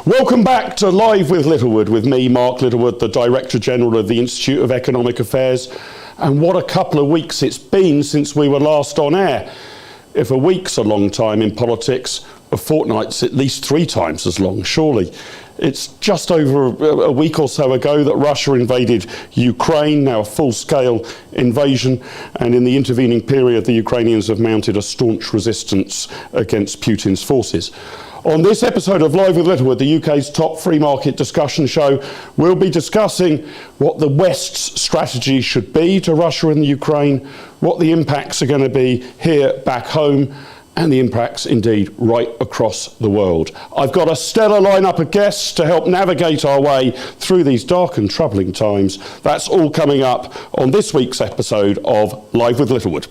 Welcome back to Live with Littlewood, with me, Mark Littlewood, the Director General of the Institute of Economic Affairs. And what a couple of weeks it's been since we were last on air. If a week's a long time in politics, a fortnight's at least 3 times as long, surely. It's just over a week or so ago that Russia invaded Ukraine, now a full-scale invasion, and in the intervening period the Ukrainians have mounted a staunch resistance against Putin's forces. On this episode of Live with Littlewood, the UK's top free market discussion show, we'll be discussing what the West's strategy should be to Russia and the Ukraine, what the impacts are going to be here back home, and the impacts indeed right across the world. I've got a stellar lineup of guests to help navigate our way through these dark and troubling times. That's all coming up on this week's episode of Live with Littlewood.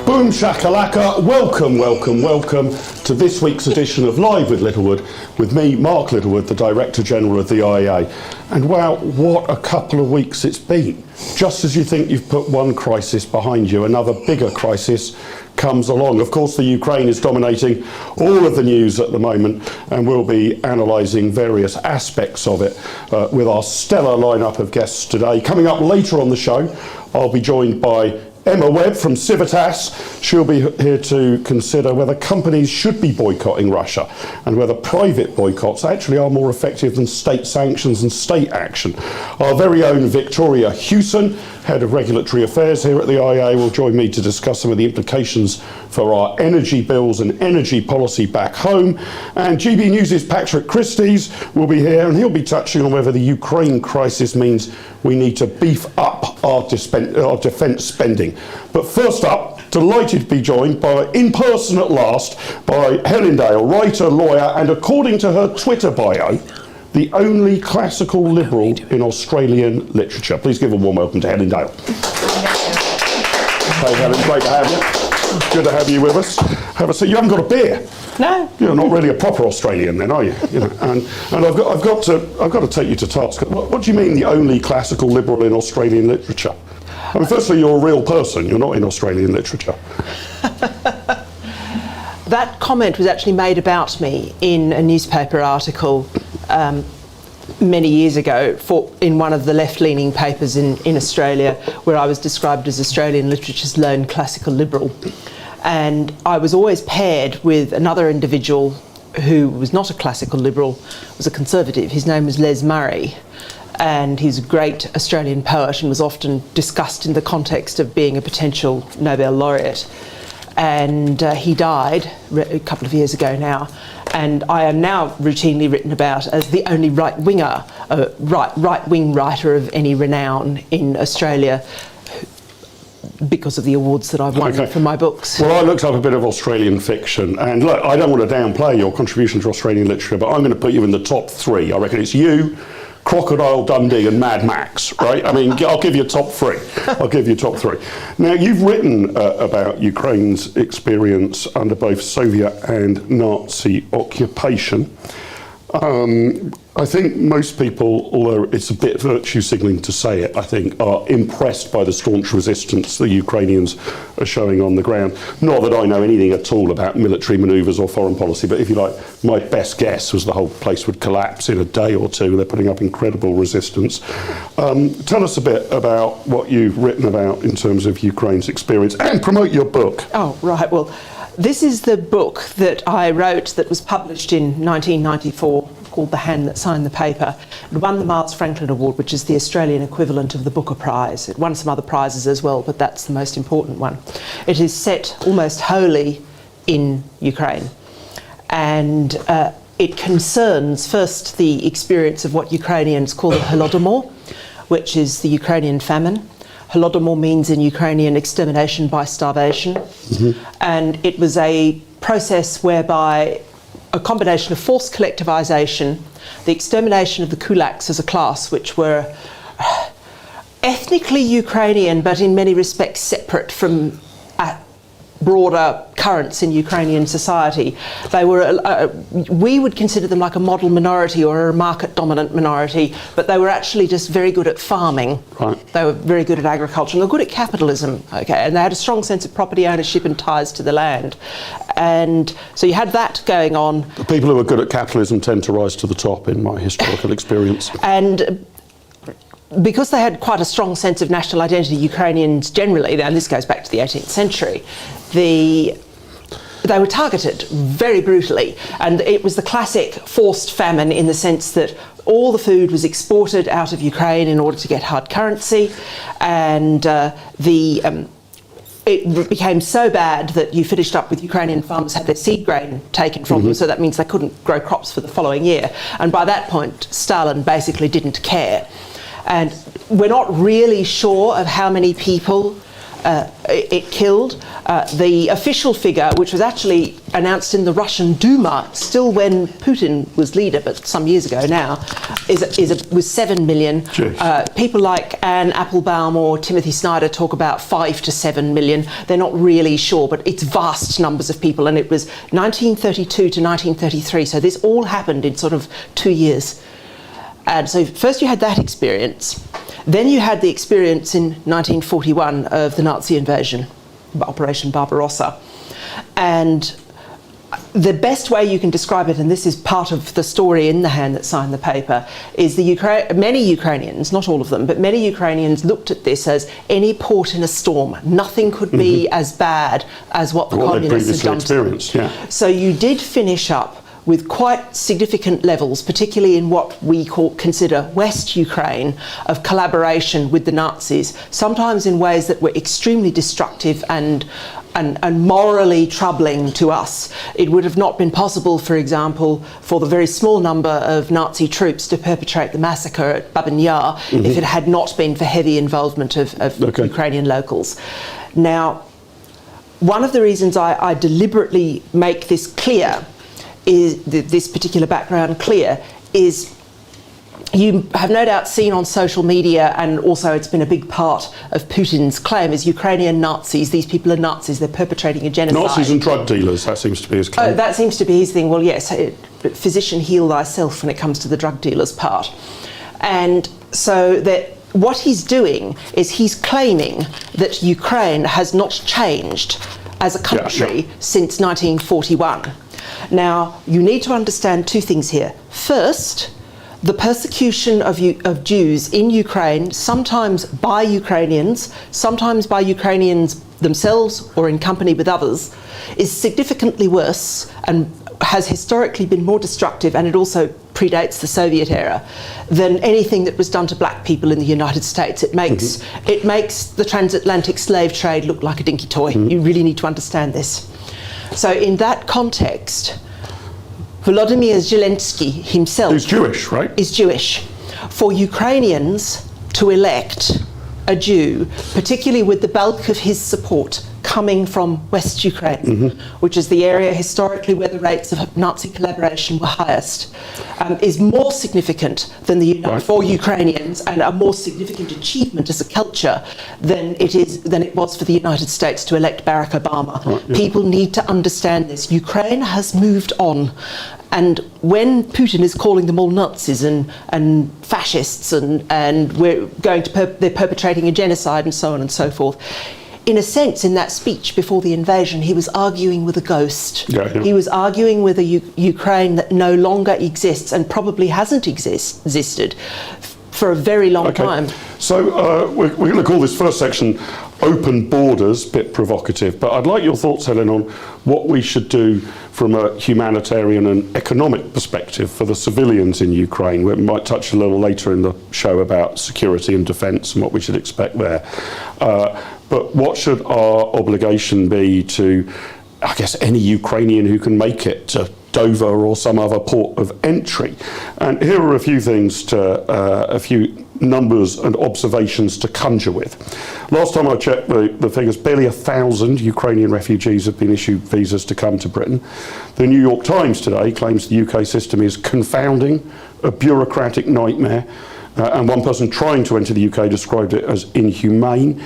Boom shakalaka, welcome to this week's edition of Live with Littlewood, with me, Mark Littlewood, the Director General of the IEA. And wow, what a couple of weeks it's been. Just as you think you've put one crisis behind you, another bigger crisis comes along. Of course, the Ukraine is dominating all of the news at the moment, and we'll be analysing various aspects of it with our stellar lineup of guests today. Coming up later on the show, I'll be joined by Webb from Civic. She'll be here to consider whether companies should be boycotting Russia and whether private boycotts actually are more effective than state sanctions and state action. Our very own Victoria Hewson, Head of Regulatory Affairs here at the IEA, will join me to discuss some of the implications for our energy bills and energy policy back home. And GB News' Patrick Christys will be here, and he'll be touching on whether the Ukraine crisis means we need to beef up our defence spending. But first up, delighted to be joined by, in person at last, by Helen Dale, writer, lawyer, and according to her Twitter bio, the only classical liberal in Australian literature. Please give a warm welcome to Helen Dale. Hey Helen, great to have you. Good to have you with us. Have a seat. You haven't got a beer. No. You're not really a proper Australian then, are you? You know, and I've got to take you to task. What do you mean the only classical liberal in Australian literature? I mean, firstly, you're a real person. You're not in Australian literature. That comment was actually made about me in a newspaper article many years ago in one of the left-leaning papers in Australia, where I was described as Australian literature's lone classical liberal. And I was always paired with another individual who was not a classical liberal, was a conservative. His name was Les Murray, and he's a great Australian poet and was often discussed in the context of being a potential Nobel laureate. And he died a couple of years ago now, and I am now routinely written about as the only right-wing writer of any renown in Australia, because of the awards that I've won for my books. Well, I looked up a bit of Australian fiction, and look, I don't want to downplay your contribution to Australian literature, but I'm going to put you in the top 3. I reckon it's you, Crocodile Dundee and Mad Max, right? I mean, I'll give you top 3. I'll give you top 3. Now, you've written about Ukraine's experience under both Soviet and Nazi occupation. I think most people, although it's a bit virtue signalling to say it, I think are impressed by the staunch resistance the Ukrainians are showing on the ground. Not that I know anything at all about military manoeuvres or foreign policy, but if you like, my best guess was the whole place would collapse in a day or two. They're putting up incredible resistance. Tell us a bit about what you've written about in terms of Ukraine's experience, and promote your book. Oh, right. Well, this is the book that I wrote that was published in 1994, called The Hand That Signed the Paper. It won the Miles Franklin Award, which is the Australian equivalent of the Booker Prize. It won some other prizes as well, but that's the most important one. It is set almost wholly in Ukraine, and it concerns first the experience of what Ukrainians call the Holodomor, which is the Ukrainian famine. Holodomor means in Ukrainian extermination by starvation. And it was a process whereby a combination of forced collectivisation, the extermination of the kulaks as a class, which were ethnically Ukrainian, but in many respects separate from broader currents in Ukrainian society. They were, we would consider them like a model minority or a market-dominant minority, but they were actually just very good at farming. Right. They were very good at agriculture, and they were good at capitalism, okay, and they had a strong sense of property ownership and ties to the land. And so you had that going on. The people who are good at capitalism tend to rise to the top in my historical experience. And because they had quite a strong sense of national identity, Ukrainians generally, and this goes back to the 18th century, they were targeted very brutally, and it was the classic forced famine in the sense that all the food was exported out of Ukraine in order to get hard currency, and it became so bad that you finished up with Ukrainian farmers had their seed grain taken from them, so that means they couldn't grow crops for the following year. And by that point, Stalin basically didn't care. And we're not really sure of how many people it killed. The official figure, which was actually announced in the Russian Duma, still when Putin was leader, but some years ago now, was 7 million. People like Anne Applebaum or Timothy Snyder talk about 5 to 7 million. They're not really sure, but it's vast numbers of people. And it was 1932 to 1933, so this all happened in sort of 2 years. And so first you had that experience, then you had the experience in 1941 of the Nazi invasion, Operation Barbarossa. And the best way you can describe it, and this is part of the story in the hand that signed the paper, is many Ukrainians, not all of them, but many Ukrainians looked at this as any port in a storm. Nothing could be as bad as what the communists had done to them. Yeah. So you did finish up with quite significant levels, particularly in what we consider West Ukraine, of collaboration with the Nazis, sometimes in ways that were extremely destructive and morally troubling to us. It would have not been possible, for example, for the very small number of Nazi troops to perpetrate the massacre at Babin Yar if it had not been for heavy involvement of Ukrainian locals. Now, one of the reasons I deliberately make this clear, is this particular background clear, is you have no doubt seen on social media, and also it's been a big part of Putin's claim, is Ukrainian Nazis. These people are Nazis, they're perpetrating a genocide. Nazis and drug dealers, that seems to be his claim. Oh, that seems to be his thing. Well, yes, but physician, heal thyself when it comes to the drug dealers part. And so that what he's doing is he's claiming that Ukraine has not changed as a country since 1941. Now, you need to understand two things here. First, the persecution of Jews in Ukraine, sometimes by Ukrainians themselves or in company with others, is significantly worse and has historically been more destructive, and it also predates the Soviet era, than anything that was done to black people in the United States. It makes the transatlantic slave trade look like a dinky toy. You really need to understand this. So in that context, Volodymyr Zelensky himself... Who's Jewish, right? ...is Jewish. For Ukrainians to elect a Jew, particularly with the bulk of his support coming from West Ukraine, which is the area historically where the rates of Nazi collaboration were highest, is more significant than for Ukrainians, and a more significant achievement as a culture than it was for the United States to elect Barack Obama. People need to understand this. Ukraine has moved on. And when Putin is calling them all Nazis and fascists and they're perpetrating a genocide and so on and so forth, in a sense, in that speech before the invasion, he was arguing with a ghost. He was arguing with a Ukraine that no longer exists and probably hasn't existed for a very long time. So we're going to call this first section Open Borders, bit provocative, but I'd like your thoughts, Helen, on what we should do from a humanitarian and economic perspective for the civilians in Ukraine. We might touch a little later in the show about security and defence and what we should expect there. But what should our obligation be to, I guess, any Ukrainian who can make it to Dover or some other port of entry? And here are a few things a few numbers and observations to conjure with. Last time I checked the figures, barely 1,000 Ukrainian refugees have been issued visas to come to Britain. The New York Times today claims the UK system is confounding, a bureaucratic nightmare, and one person trying to enter the UK described it as inhumane.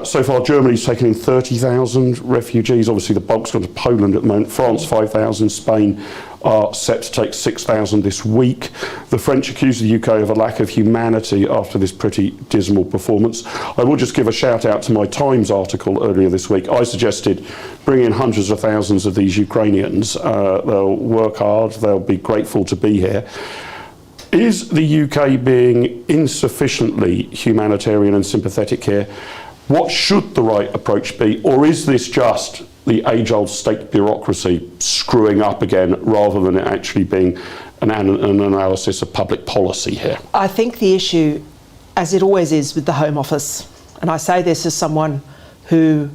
So far, Germany's taken in 30,000 refugees. Obviously, the bulk's gone to Poland at the moment. France, 5,000. Spain are set to take 6,000 this week. The French accuse the UK of a lack of humanity after this pretty dismal performance. I will just give a shout out to my Times article earlier this week. I suggested bring in hundreds of thousands of these Ukrainians. They'll work hard. They'll be grateful to be here. Is the UK being insufficiently humanitarian and sympathetic here? What should the right approach be? Or is this just the age-old state bureaucracy screwing up again rather than it actually being an analysis of public policy here? I think the issue, as it always is with the Home Office, and I say this as someone who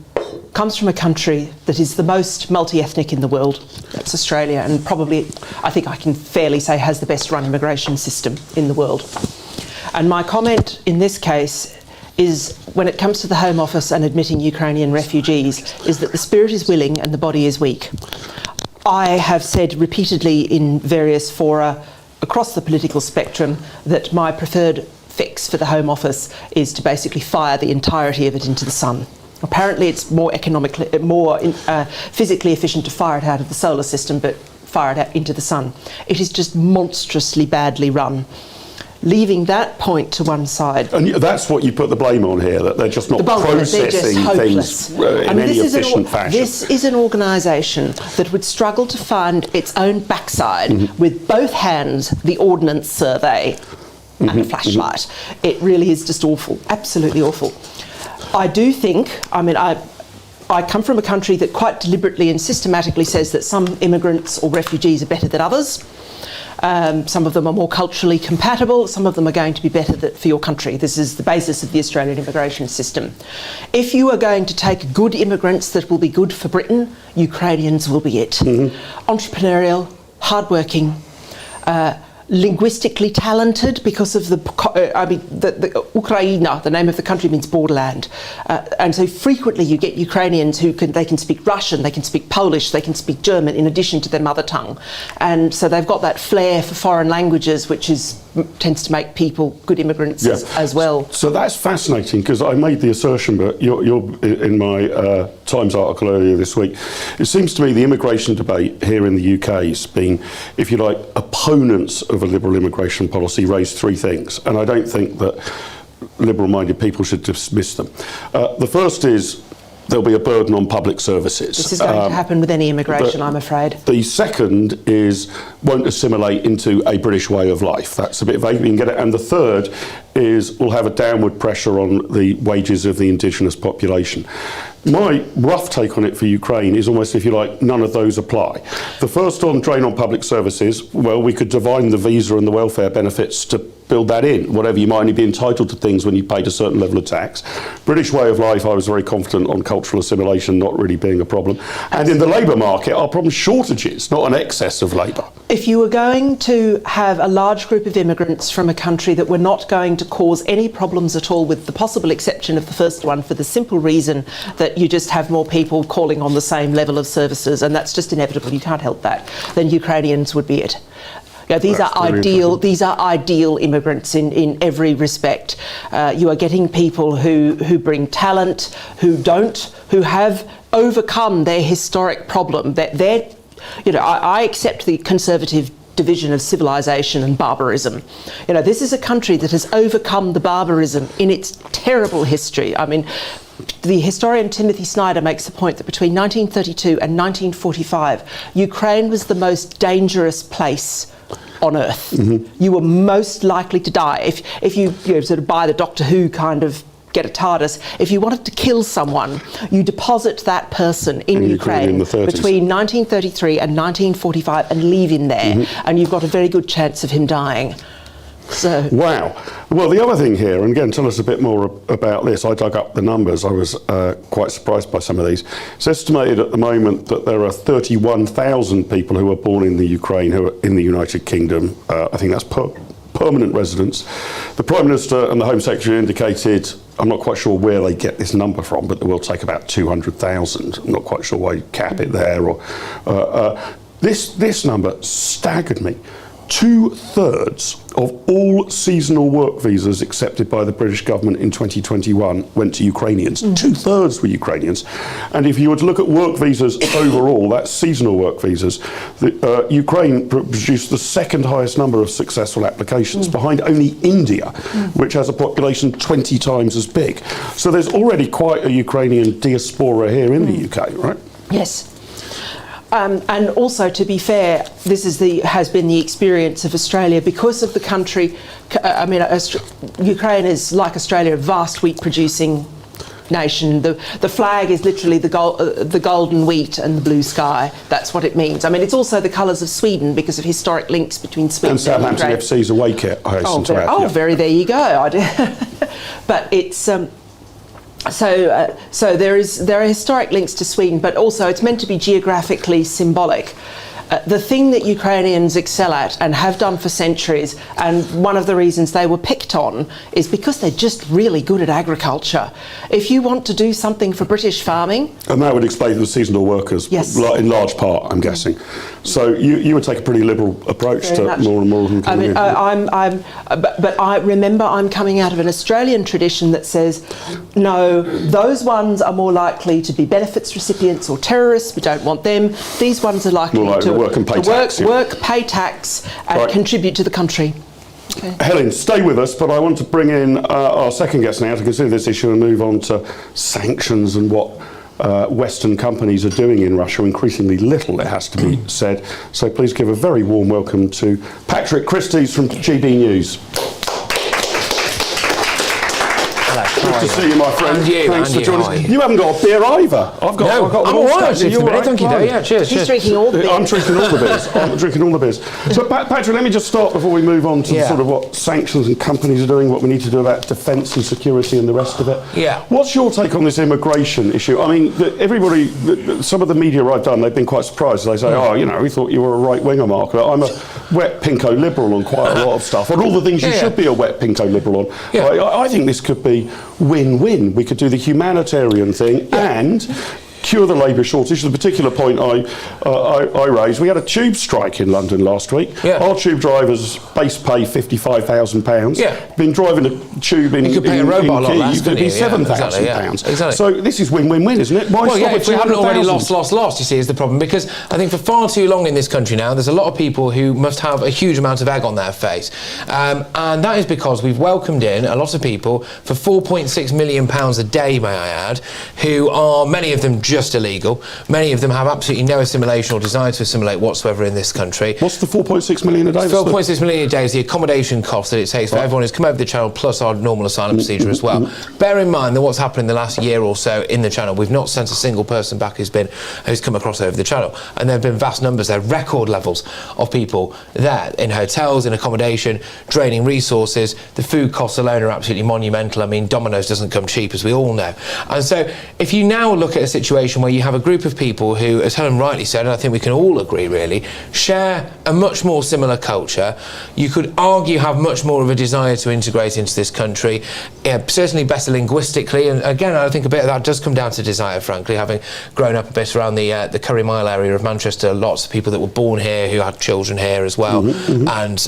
comes from a country that is the most multi-ethnic in the world, that's Australia, and probably, I think I can fairly say, has the best run immigration system in the world. And my comment in this case is, when it comes to the Home Office and admitting Ukrainian refugees, is that the spirit is willing and the body is weak. I have said repeatedly in various fora across the political spectrum that my preferred fix for the Home Office is to basically fire the entirety of it into the sun. Apparently it's more physically efficient to fire it out of the solar system, but fire it out into the sun. It is just monstrously badly run. Leaving that point to one side. And that's what you put the blame on here, that they're just not processing things in any efficient fashion. This is an organisation that would struggle to find its own backside with both hands, the Ordnance Survey and a flashlight. It really is just awful, absolutely awful. I do think, I come from a country that quite deliberately and systematically says that some immigrants or refugees are better than others. Some of them are more culturally compatible, some of them are going to be better for your country. This is the basis of the Australian immigration system. If you are going to take good immigrants that will be good for Britain, Ukrainians will be it. Entrepreneurial, hardworking, linguistically talented because of the Ukraina, the name of the country means borderland, and so frequently you get Ukrainians who can speak Russian, they can speak Polish, they can speak German in addition to their mother tongue, and so they've got that flair for foreign languages, which tends to make people good immigrants as well. So that's fascinating, because I made the assertion, but you're in my Times article earlier this week. It seems to me the immigration debate here in the UK has been, if you like, opponents of a liberal immigration policy raise three things, and I don't think that liberal-minded people should dismiss them. The first is there'll be a burden on public services. This is going to happen with any immigration, I'm afraid. The second is won't assimilate into a British way of life. That's a bit vague, we can get it. And the third is we'll have a downward pressure on the wages of the indigenous population. My rough take on it for Ukraine is almost, if you like, none of those apply. The first on drain on public services, well, we could divine the visa and the welfare benefits to build that in, whatever you might only be entitled to things when you paid a certain level of tax. British way of life, I was very confident on cultural assimilation not really being a problem. And in the labour market, our problem is shortages, not an excess of labour. If you were going to have a large group of immigrants from a country that were not going to cause any problems at all, with the possible exception of the first one, for the simple reason that you just have more people calling on the same level of services, and that's just inevitable, you can't help that, then Ukrainians would be it. You know, these are ideal immigrants in every respect. You are getting people who bring talent, who have overcome their historic problem. I accept the conservative division of civilization and barbarism. You know, this is a country that has overcome the barbarism in its terrible history. I mean, the historian Timothy Snyder makes the point that between 1932 and 1945, Ukraine was the most dangerous place on earth. You were most likely to die. If you sort of buy the Doctor Who kind of get a TARDIS, if you wanted to kill someone, you deposit that person in Ukraine between 1933 and 1945 and leave him there, and you've got a very good chance of him dying. So. Wow. Well, the other thing here, and again, tell us a bit more about this. I dug up the numbers. I was quite surprised by some of these. It's estimated at the moment that there are 31,000 people who are born in the Ukraine who are in the United Kingdom. I think that's permanent residents. The Prime Minister and the Home Secretary indicated, I'm not quite sure where they get this number from, but they will take about 200,000. I'm not quite sure why you cap it there. Or this number staggered me. 2/3 of all seasonal work visas accepted by the British government in 2021 went to Ukrainians. 2/3 were Ukrainians. And if you were to look at work visas overall, that's seasonal work visas, Ukraine produced the second highest number of successful applications, behind only India, which has a population 20 times as big. So there's already quite a Ukrainian diaspora here in the UK, right? Yes. And also, to be fair, this has been the experience of Australia because of the country. I mean, Ukraine is, like Australia, a vast wheat-producing nation. The flag is literally the golden wheat and the blue sky. That's what it means. I mean, it's also the colours of Sweden because of historic links between Sweden and Southampton Ukraine. FC's away kit, I hasten to add. Very, there you go. But it's... So there are historic links to Sweden, but also it's meant to be geographically symbolic. The thing that Ukrainians excel at and have done for centuries, and one of the reasons they were picked on, is because they're just really good at agriculture. If you want to do something for British farming... And that would explain the seasonal workers, yes, in large part, I'm guessing. So you would take a pretty liberal approach very to much. more and more of them coming in. But I remember I'm coming out of an Australian tradition that says, no, those ones are more likely to be benefits recipients or terrorists. We don't want them. These ones are likely to work and pay tax. Work, pay tax, and contribute to the country. Okay. Helen, stay with us, but I want to bring in our second guest now to consider this issue and move on to sanctions and what Western companies are doing in Russia. Increasingly little, it has to be said. So please give a very warm welcome to Patrick Christys from GB News. Good to see you, my friend. And you, Thanks for joining us. You haven't got a beer either. I've got I'm all right, actually, for a minute. Thank you, though. Yeah, cheers. He's drinking all the beers. I'm drinking all the beers. I'm drinking all the beers. So, Patrick, let me just start before we move on to sort of what sanctions and companies are doing, what we need to do about defence and security and the rest of it. Yeah. What's your take on this immigration issue? I mean, some of the media I've done, they've been quite surprised. They say, oh, you know, we thought you were a right-winger, Mark. I'm a wet pinko liberal on quite a lot of stuff, on all the things you should be a wet pinko liberal on. Yeah. I think this could be win-win. We could do the humanitarian thing and cure the labour shortage. The particular point I raised, we had a tube strike in London last week. Yeah. Our tube drivers base pay £55,000. Yeah. Been driving a tube in you could pay a robot a lot less, Kyiv, it'd be £7,000. Exactly. So this is win-win-win, isn't it? Why stop if we haven't already lost, you see, is the problem. Because I think for far too long in this country now, there's a lot of people who must have a huge amount of egg on their face. And that is because we've welcomed in a lot of people for £4.6 million a day, may I add, who are, many of them, just illegal. Many of them have absolutely no assimilation or desire to assimilate whatsoever in this country. What's the 4.6 million a day? 4.6 million a day is the accommodation cost that it takes for everyone who's come over the channel, plus our normal asylum procedure as well. Bear in mind that what's happened in the last year or so in the channel, we've not sent a single person back who's come across over the channel, and there have been vast numbers, there are record levels of people there in hotels, in accommodation, draining resources. The food costs alone are absolutely monumental. I mean, Domino's doesn't come cheap, as we all know. And so if you now look at a situation where you have a group of people who, as Helen rightly said, and I think we can all agree really, share a much more similar culture, you could argue have much more of a desire to integrate into this country, certainly better linguistically, and again I think a bit of that does come down to desire, frankly, having grown up a bit around the Curry Mile area of Manchester, lots of people that were born here who had children here as well, and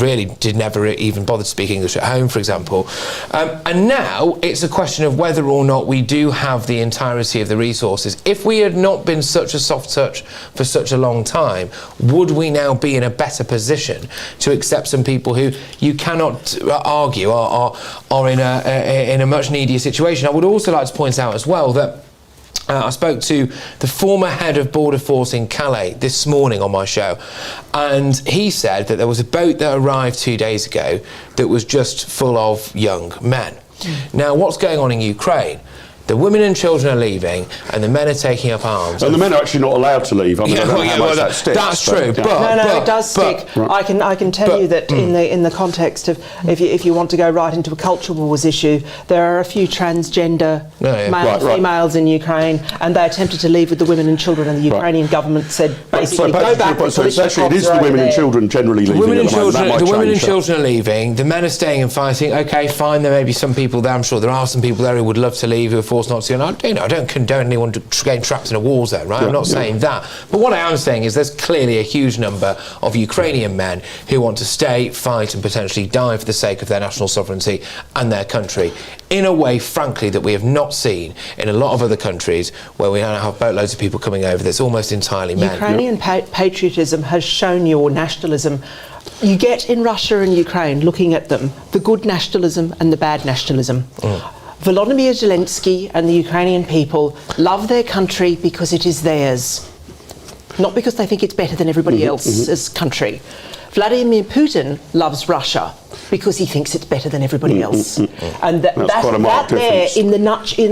really did never even bother to speak English at home, for example. And now it's a question of whether or not we do have the entirety of the resources. If we had not been such a soft touch for such a long time, would we now be in a better position to accept some people who you cannot argue are in a much needier situation? I would also like to point out as well that I spoke to the former head of Border Force in Calais this morning on my show, and he said that there was a boat that arrived 2 days ago that was just full of young men. Now, what's going on in Ukraine? The women and children are leaving, and the men are taking up arms. And the men are actually not allowed to leave. I mean, I don't know how much that sticks. That's true. It does stick. Right. I can tell you that in the context of if you want to go right into a culture wars issue, there are a few transgender male and females in Ukraine, and they attempted to leave with the women and children, and the Ukrainian government said, basically go back. So it's actually, it is the women and children generally leaving. The women and children, children are leaving. The men are staying and fighting. Okay, fine. There may be some people there. I'm sure there are some people there who would love to leave, who are forced not to. And I don't condone anyone getting trapped in a war zone, right? I'm not saying that. But what I am saying is there's clearly a huge number of Ukrainian men who want to stay, fight, and potentially die for the sake of their national sovereignty and their country, in a way, frankly, that we have not seen in a lot of other countries where we now have boatloads of people coming over that's almost entirely men. Ukrainian patriotism has shown your nationalism. You get in Russia and Ukraine, looking at them, the good nationalism and the bad nationalism. Volodymyr Zelensky and the Ukrainian people love their country because it is theirs, not because they think it's better than everybody else's country. Vladimir Putin loves Russia because he thinks it's better than everybody else. And that there, in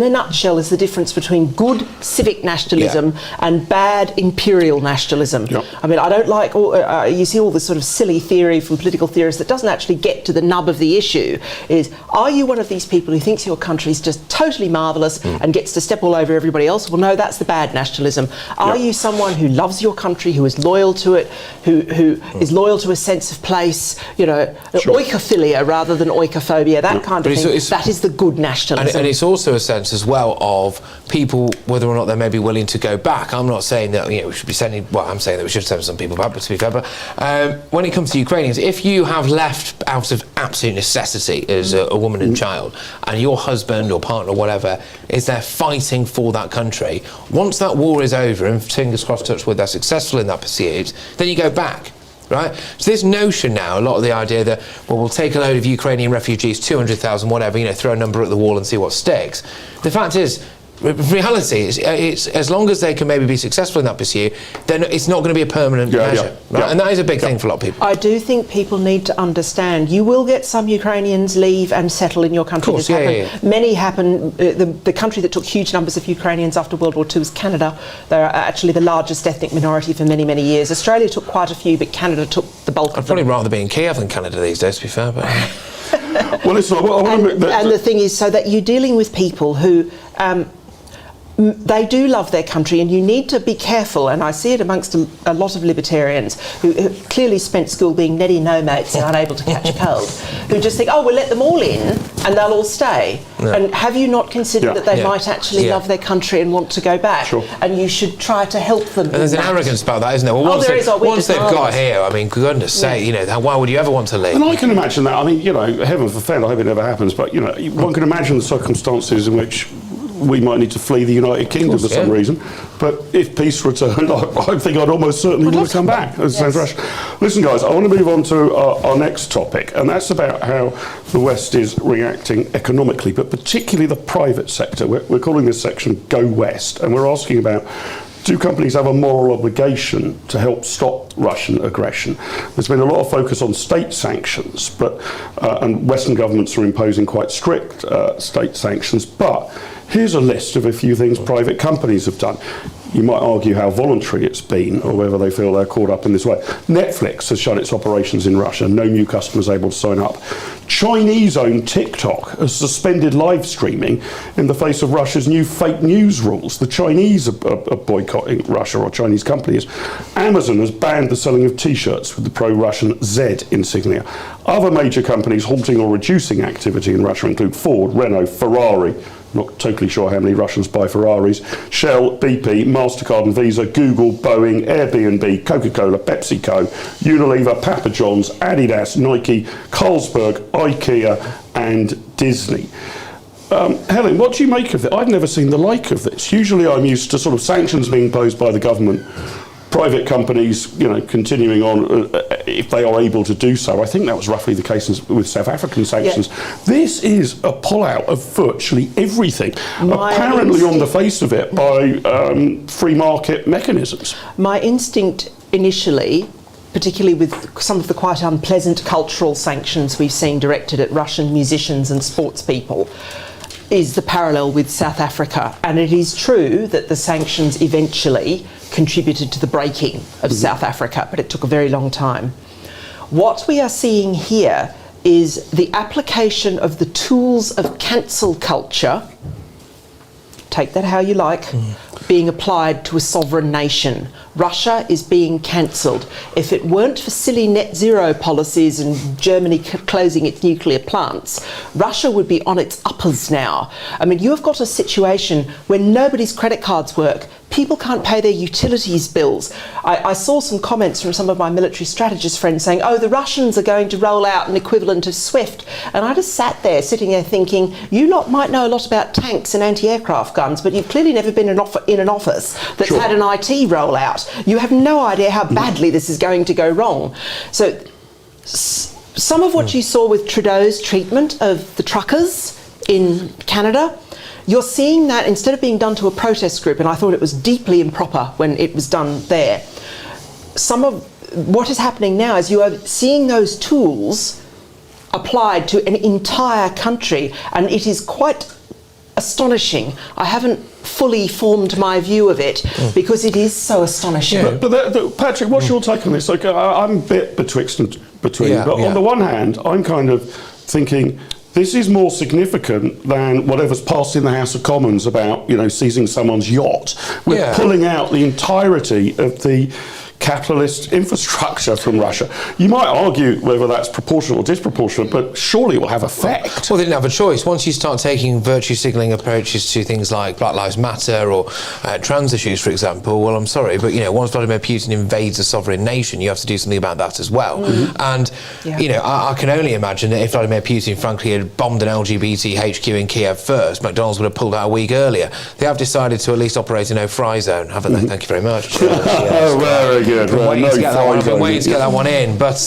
a nutshell, is the difference between good civic nationalism and bad imperial nationalism. I mean, I don't like, you see all this sort of silly theory from political theorists that doesn't actually get to the nub of the issue, is, are you one of these people who thinks your country's just totally marvellous and gets to step all over everybody else? Well, no, that's the bad nationalism. Are you someone who loves your country, who is loyal to it, who is loyal to a sense of place, oikophilia rather than oikophobia, that kind of thing? That is the good nationalism. And it's also a sense as well of people, whether or not they may be willing to go back. I'm not saying that we should be sending, well, I'm saying that we should send some people back, but to be fair, but when it comes to Ukrainians, if you have left out of absolute necessity as a woman and child, and your husband or partner or whatever is there fighting for that country, once that war is over, and fingers crossed, touch wood, they're successful in that pursuit, then you go back. Right? So this notion now, a lot of the idea that, well, we'll take a load of Ukrainian refugees, 200,000, whatever, throw a number at the wall and see what sticks. The fact is, reality is, it's as long as they can maybe be successful in that pursuit, then it's not going to be a permanent measure. Right? And that is a big thing for a lot of people. I do think people need to understand, you will get some Ukrainians leave and settle in your country. Of course, Many happen. The country that took huge numbers of Ukrainians after World War II was Canada. They're actually the largest ethnic minority for many, many years. Australia took quite a few, but Canada took the bulk of them. I'd probably rather be in Kiev than Canada these days, to be fair. But well, listen, and the thing is, so that you're dealing with people who they do love their country, and you need to be careful, and I see it amongst a lot of libertarians who clearly spent school being neddy no-mates and unable to catch a cold, who just think, oh, we'll let them all in and they'll all stay. And have you not considered that they might actually love their country and want to go back? And you should try to help them. And there's an arrogance about that, isn't there? Well, once they've got here, I mean, goodness sake, why would you ever want to leave? And I can imagine that. I mean, heaven forbid, I hope it never happens, but, one can imagine the circumstances in which we might need to flee the United Kingdom for some reason, but if peace returned, I think I'd almost certainly want to come back. Sounds rational. Listen, guys, I want to move on to our next topic, and that's about how the West is reacting economically, but particularly the private sector. We're calling this section Go West, and we're asking about, do companies have a moral obligation to help stop Russian aggression? There's been a lot of focus on state sanctions, and Western governments are imposing quite strict state sanctions, but here's a list of a few things private companies have done. You might argue how voluntary it's been, or whether they feel they're caught up in this way. Netflix has shut its operations in Russia. No new customers able to sign up. Chinese-owned TikTok has suspended live streaming in the face of Russia's new fake news rules. The Chinese are boycotting Russia, or Chinese companies. Amazon has banned the selling of T-shirts with the pro-Russian Z insignia. Other major companies halting or reducing activity in Russia include Ford, Renault, Ferrari. Not totally sure how many Russians buy Ferraris. Shell, BP, MasterCard and Visa, Google, Boeing, Airbnb, Coca-Cola, PepsiCo, Unilever, Papa John's, Adidas, Nike, Carlsberg, IKEA and Disney. Helen, what do you make of it? I've never seen the like of this. Usually I'm used to sort of sanctions being imposed by the government, private companies, continuing on if they are able to do so. I think that was roughly the case with South African sanctions. This is a pullout of virtually everything, apparently on the face of it, by free market mechanisms. My instinct initially, particularly with some of the quite unpleasant cultural sanctions we've seen directed at Russian musicians and sports people, is the parallel with South Africa. And it is true that the sanctions eventually contributed to the breaking of South Africa, but it took a very long time. What we are seeing here is the application of the tools of cancel culture, take that how you like, being applied to a sovereign nation, Russia is being cancelled. If it weren't for silly net zero policies and Germany closing its nuclear plants, Russia would be on its uppers now. I mean, you've got a situation where nobody's credit cards work. People can't pay their utilities bills. I saw some comments from some of my military strategist friends saying, oh, the Russians are going to roll out an equivalent of SWIFT. And I just sat there, sitting there thinking, you lot might know a lot about tanks and anti-aircraft guns, but you've clearly never been in an office that's had an IT rollout. You have no idea how badly this is going to go wrong. So some of what you saw with Trudeau's treatment of the truckers in Canada, you're seeing that instead of being done to a protest group, and I thought it was deeply improper when it was done there, some of what is happening now is you are seeing those tools applied to an entire country, and it is quite astonishing. I haven't fully formed my view of it because it is so astonishing. Yeah. But Patrick, what's your take on this? Like, I'm a bit betwixt and between, but on the one hand, I'm kind of thinking, this is more significant than whatever's passed in the House of Commons about, seizing someone's yacht. We're pulling out the entirety of the capitalist infrastructure from Russia. You might argue whether that's proportional or disproportionate, but surely it will have effect. Well, they didn't have a choice. Once you start taking virtue signalling approaches to things like Black Lives Matter or trans issues, for example, well, I'm sorry, but, once Vladimir Putin invades a sovereign nation, you have to do something about that as well. And, I can only imagine that if Vladimir Putin, frankly, had bombed an LGBT HQ in Kiev first, McDonald's would have pulled out a week earlier. They have decided to at least operate a no-fry zone, haven't they? Thank you very much. Oh, very good. I've been waiting to get that one in, but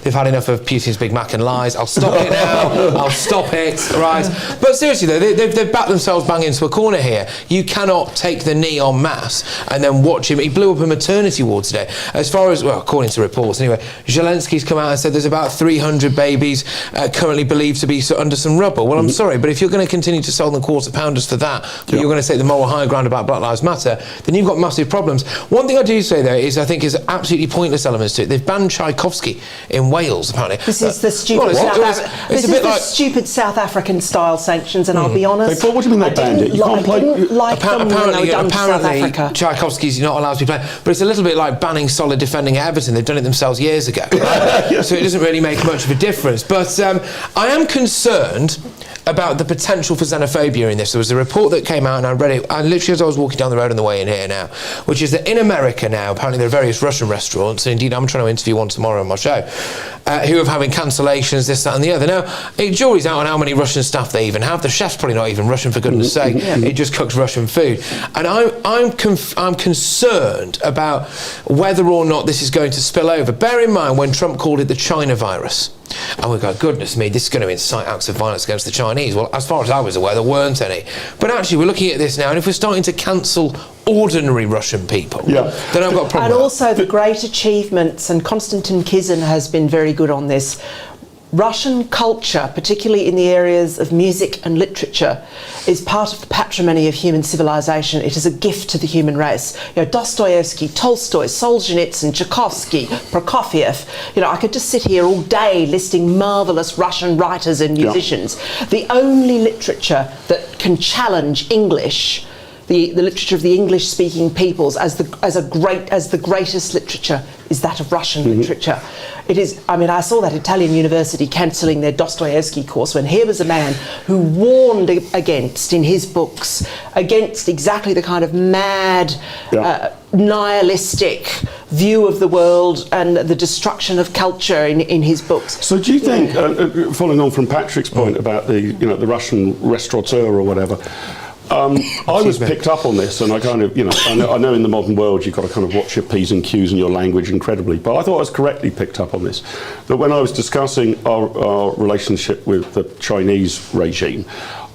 they've had enough of Putin's Big Mac and lies. I'll stop it now. I'll stop it, right? But seriously, though, they've backed themselves bang into a corner here. You cannot take the knee en masse and then watch him. He blew up a maternity ward today. As far as, well, according to reports, anyway, Zelensky's come out and said there's about 300 babies currently believed to be under some rubble. Well, I'm sorry, but if you're going to continue to sell them quarter pounders for that, but you're going to take the moral high ground about Black Lives Matter, then you've got massive problems. One thing I do say, though, is I think is absolutely pointless elements to it. They've banned Tchaikovsky in Wales, apparently. This is the stupid stupid South African style sanctions, and I'll be honest. What do you mean they banned it? You can't play. Apparently, Tchaikovsky's not allowed to be played, but it's a little bit like banning solid defending at Everton. They've done it themselves years ago, so it doesn't really make much of a difference. But I am concerned about the potential for xenophobia in this. There was a report that came out, and I read it, and literally as I was walking down the road on the way in here now, which is that in America now, apparently there are various Russian restaurants, and indeed I'm trying to interview one tomorrow on my show, who are having cancellations, this, that and the other. Now, it jury's out on how many Russian staff they even have. The chef's probably not even Russian, for goodness sake. It just cooks Russian food. And I'm concerned about whether or not this is going to spill over. Bear in mind when Trump called it the China virus, and we go, goodness me, this is going to incite acts of violence against the Chinese. Well, as far as I was aware, there weren't any. But actually, we're looking at this now, and if we're starting to cancel ordinary Russian people, then I've got a problem. And also the great achievements, and Konstantin Kizin has been very good on this. Russian culture, particularly in the areas of music and literature, is part of the patrimony of human civilization. It is a gift to the human race. Dostoevsky, Tolstoy, Solzhenitsyn, Tchaikovsky, Prokofiev. I could just sit here all day listing marvellous Russian writers and musicians. The only literature that can challenge English, the literature of the English-speaking peoples, as the greatest literature, is that of Russian literature. It is. I mean, I saw that Italian university cancelling their Dostoevsky course when here was a man who warned against, in his books, against exactly the kind of mad, nihilistic view of the world and the destruction of culture in his books. So, do you think, following on from Patrick's point about the Russian restaurateur or whatever? I was picked up on this, and I kind of, I know in the modern world you've got to kind of watch your P's and Q's and your language incredibly, but I thought I was correctly picked up on this. That when I was discussing our relationship with the Chinese regime,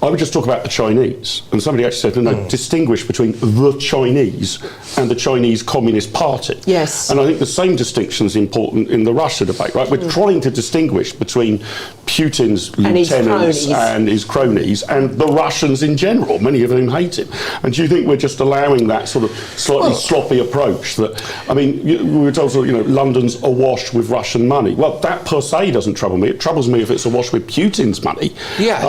I would just talk about the Chinese, and somebody actually said, no, distinguish between the Chinese and the Chinese Communist Party. Yes. And I think the same distinction is important in the Russia debate, right? We're trying to distinguish between Putin's lieutenants and his cronies and the Russians in general, many of whom hate him. And do you think we're just allowing that sort of slightly sloppy approach that, I mean, we were told, London's awash with Russian money. Well, that per se doesn't trouble me. It troubles me if it's awash with Putin's money. Yes.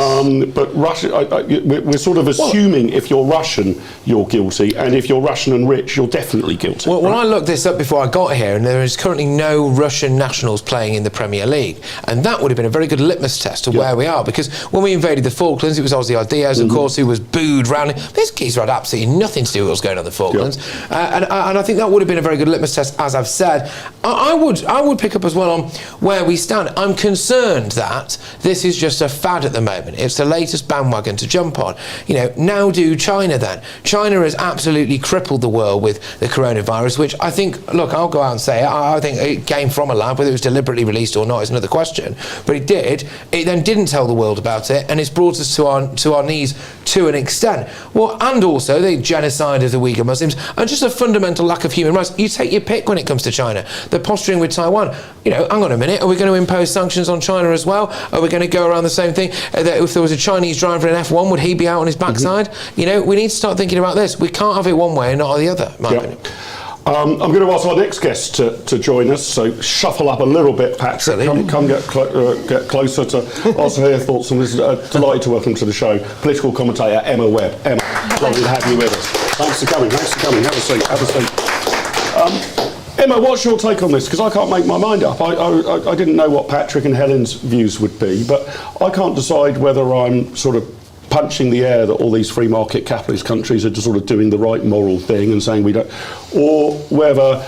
But Russia we're sort of assuming if you're Russian, you're guilty, and if you're Russian and rich, you're definitely guilty. Well, I looked this up before I got here, and there is currently no Russian nationals playing in the Premier League, and that would have been a very good litmus test to where we are, because when we invaded the Falklands, it was Ozzy Diaz, of course, who was booed round. This geezer had absolutely nothing to do with what was going on in the Falklands, and I think that would have been a very good litmus test, as I've said. I would pick up as well on where we stand. I'm concerned that this is just a fad at the moment. It's the latest bandwagon to jump on. You know, now do China then. China has absolutely crippled the world with the coronavirus, which I think, look, I'll go out and say it, I think it came from a lab. Whether it was deliberately released or not is another question, but it did. It then didn't tell the world about it, and it's brought us to our knees to an extent. Well, and also the genocide of the Uyghur Muslims, and just a fundamental lack of human rights. You take your pick when it comes to China. They're posturing with Taiwan. You know, hang on a minute, are we going to impose sanctions on China as well? Are we going to go around the same thing? That if there was a Chinese driver in F1, would he be out on his backside? You know, we need to start thinking about this. We can't have it one way and not the other, in my opinion. I'm going to ask our next guest to join us, so shuffle up a little bit, Patrick. Come get closer to ask her thoughts on this. Delighted to welcome to the show political commentator Emma Webb. Emma, lovely to have you with us. Thanks for coming. Have a seat. Emma, what's your take on this? Because I can't make my mind up. I didn't know what Patrick and Helen's views would be, but I can't decide whether I'm sort of punching the air that all these free market capitalist countries are just sort of doing the right moral thing and saying we don't, or whether,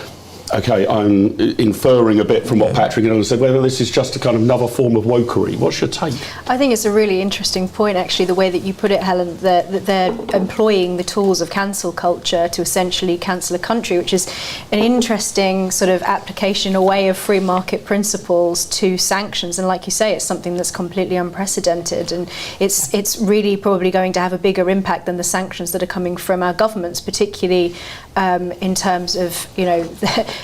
okay, I'm inferring a bit from what Patrick and Helen said, whether this is just a kind of another form of wokery. What's your take? I think it's a really interesting point, actually, the way that you put it, Helen, that they're employing the tools of cancel culture to essentially cancel a country, which is an interesting sort of application, a way of free market principles to sanctions. And like you say, it's something that's completely unprecedented, and it's really probably going to have a bigger impact than the sanctions that are coming from our governments, particularly in terms of, you know,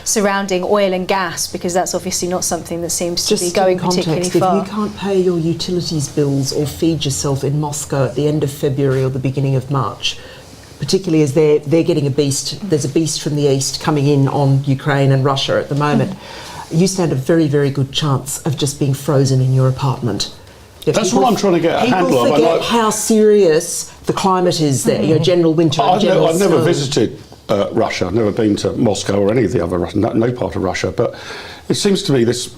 surrounding oil and gas, because that's obviously not something that seems to be going particularly far. If you can't pay your utilities bills or feed yourself in Moscow at the end of February or the beginning of March, particularly as they're getting a beast, there's a beast from the east coming in on Ukraine and Russia at the moment, you stand a very, very good chance of just being frozen in your apartment. That's what I'm trying to get a handle of. People forget how serious the climate is there, you know, general winter and general I've never visited Russia. I've never been to Moscow or any of the other Russian, no part of Russia, but it seems to me this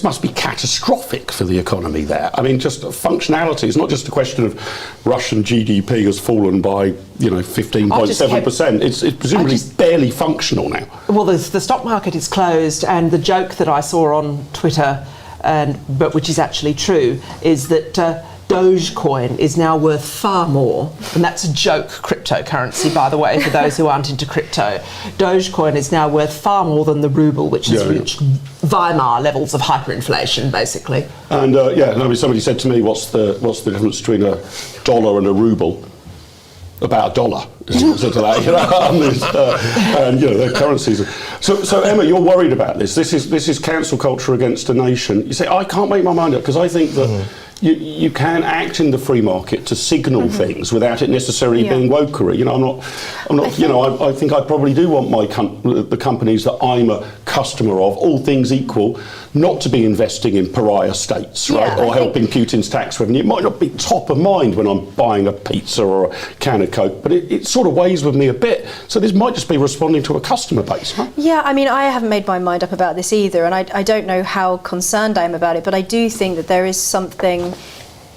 must be catastrophic for the economy there. I mean, just functionality. It's not just a question of Russian GDP has fallen by, 15.7%. It's presumably barely functional now. Well, the stock market is closed, and the joke that I saw on Twitter, but which is actually true, is that Dogecoin is now worth far more, and that's a joke cryptocurrency, by the way, for those who aren't into crypto. Dogecoin is now worth far more than the ruble, which has reached Weimar levels of hyperinflation, basically. And somebody said to me, what's the difference between a dollar and a ruble? About a dollar, to that, and their currencies. So Emma, you're worried about this. This is cancel culture against a nation. You say I can't make my mind up, because I think that you can act in the free market to signal things without it necessarily being wokery. I think I probably do want the companies that I'm a customer of, all things equal, not to be investing in pariah states, right, or helping Putin's tax revenue. It might not be top of mind when I'm buying a pizza or a can of Coke, but it sort of weighs with me a bit. So this might just be responding to a customer base, huh? Yeah, I mean, I haven't made my mind up about this either, and I don't know how concerned I am about it, but I do think that there is something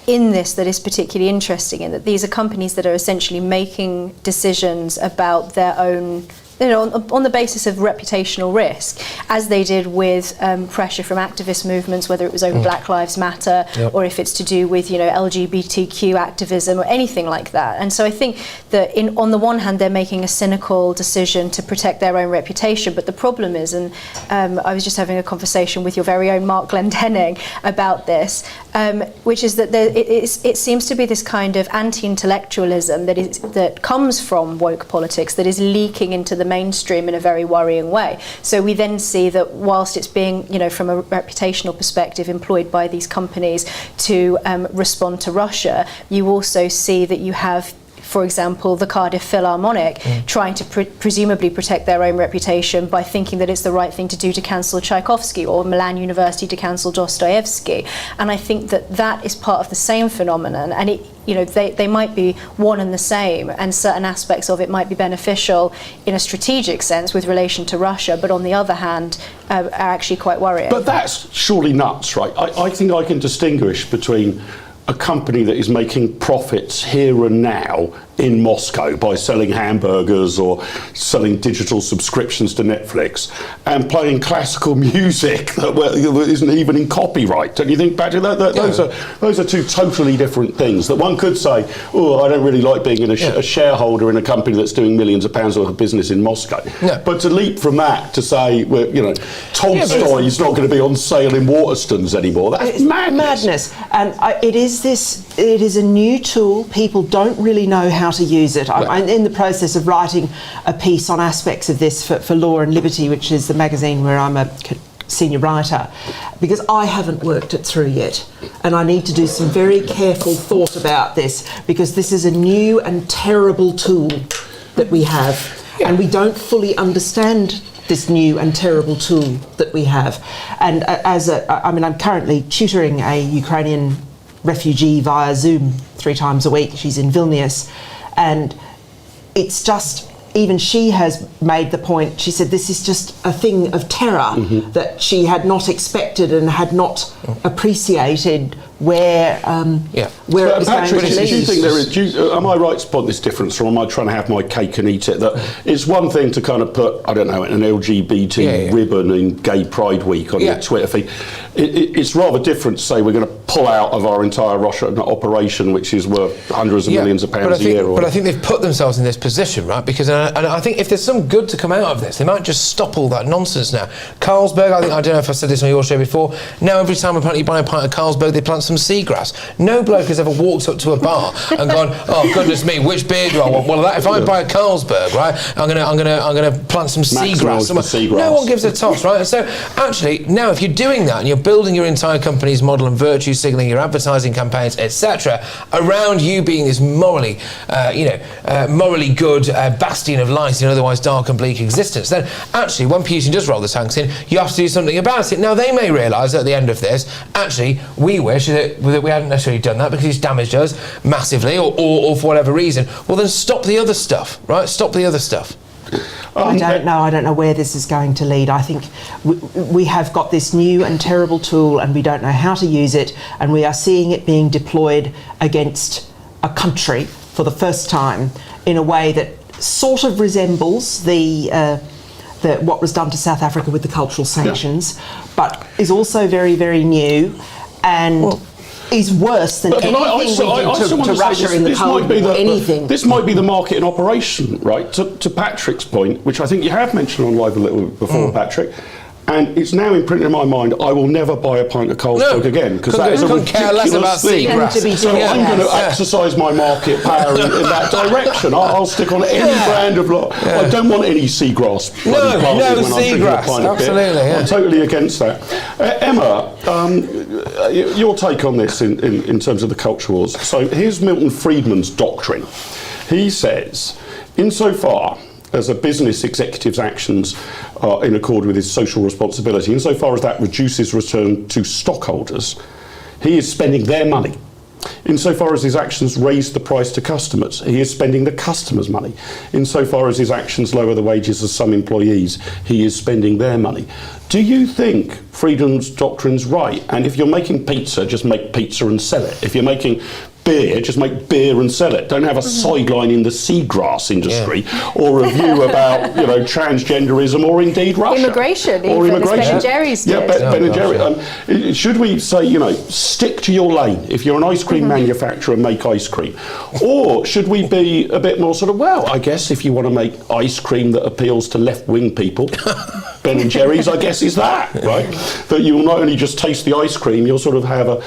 in this that is particularly interesting, in that these are companies that are essentially making decisions about their own, on the basis of reputational risk, as they did with pressure from activist movements, whether it was over Black Lives Matter or if it's to do with LGBTQ activism or anything like that. And so I think that on the one hand they're making a cynical decision to protect their own reputation, but the problem is, and I was just having a conversation with your very own Mark Glendenning about this, which is that it seems to be this kind of anti-intellectualism that comes from woke politics that is leaking into the mainstream in a very worrying way. So we then see that whilst it's being, from a reputational perspective, employed by these companies to respond to Russia, you also see that you have for example, the Cardiff Philharmonic, trying to presumably protect their own reputation by thinking that it's the right thing to do to cancel Tchaikovsky, or Milan University to cancel Dostoevsky. And I think that is part of the same phenomenon, and they might be one and the same, and certain aspects of it might be beneficial in a strategic sense with relation to Russia, but on the other hand are actually quite worrying. But that's surely nuts, right? I think I can distinguish between a company that is making profits here and now in Moscow by selling hamburgers or selling digital subscriptions to Netflix and playing classical music that isn't even in copyright. Don't you think, Patrick? Those are two totally different things. That one could say, oh, I don't really like being a shareholder in a company that's doing millions of pounds worth of business in Moscow. Yeah. But to leap from that to say, Tolstoy is not going to be on sale in Waterstones anymore, that's madness. And it is a new tool. People don't really know how to use it. I'm in the process of writing a piece on aspects of this for Law and Liberty, which is the magazine where I'm a senior writer, because I haven't worked it through yet, and I need to do some very careful thought about this, because this is a new and terrible tool that we have, and we don't fully understand this new and terrible tool that we have. And I'm currently tutoring a Ukrainian refugee via Zoom 3 times a week. She's in Vilnius, and it's just, even she has made the point, she said this is just a thing of terror that she had not expected and had not appreciated where it was Patrick, going to lead. do you think there is, am I right to spot this difference, or am I trying to have my cake and eat it? That it's one thing to kind of put, I don't know, an LGBT ribbon in Gay Pride Week on your Twitter feed. It's rather different to say we're going to pull out of our entire Russian operation, which is worth hundreds of millions of pounds a year. But I think they've put themselves in this position, right? Because and I think if there's some good to come out of this, they might just stop all that nonsense now. Carlsberg, I don't know if I said this on your show before, now every time apparently you buy a pint of Carlsberg, they plant some seagrass. No bloke has ever walked up to a bar and gone, oh goodness me, which beer do I want? Well, if I buy a Carlsberg, right, I'm gonna plant some seagrass. No one gives a toss, right? And so actually, now if you're doing that and you're building your entire company's model and virtue signalling, your advertising campaigns, etc., around you being this morally, morally good bastion of light in an otherwise dark and bleak existence, then actually when Putin does roll the tanks in, you have to do something about it. Now they may realise at the end of this, actually, we wish that we hadn't necessarily done that because he's damaged us massively, or for whatever reason. Well, then stop the other stuff, right? Stop the other stuff. I don't know where this is going to lead. I think we have got this new and terrible tool, and we don't know how to use it, and we are seeing it being deployed against a country for the first time in a way that sort of resembles what was done to South Africa with the cultural sanctions, but is also very, very new, and is worse than anything we did to Russia in the Cold War. Anything. This might be the market in operation, right? To Patrick's point, which I think you have mentioned on Live a Little before, Patrick. And it's now imprinted in my mind, I will never buy a pint of Carlsberg again, because that is a ridiculous thing. So I'm going to exercise my market power in that direction. I'll stick on any brand of I don't want any seagrass. No seagrass. Absolutely. I'm totally against that. Emma, your take on this in terms of the culture wars. So here's Milton Friedman's doctrine. He says, insofar as a business executive's actions are in accord with his social responsibility, insofar as that reduces return to stockholders, he is spending their money. Insofar as his actions raise the price to customers, he is spending the customers' money. Insofar as his actions lower the wages of some employees, he is spending their money. Do you think Friedman's doctrine's right? And if you're making pizza, just make pizza and sell it. If you're making beer, just make beer and sell it. Don't have a sideline in the seagrass industry or a view about transgenderism or indeed Russia. Immigration. Immigration. Ben and Jerry's did. Ben and Jerry. Should we say, stick to your lane? If you're an ice cream manufacturer, make ice cream. Or should we be a bit more sort of, well, I guess if you want to make ice cream that appeals to left-wing people, Ben and Jerry's, I guess, is that, right? That you'll not only just taste the ice cream, you'll sort of have a,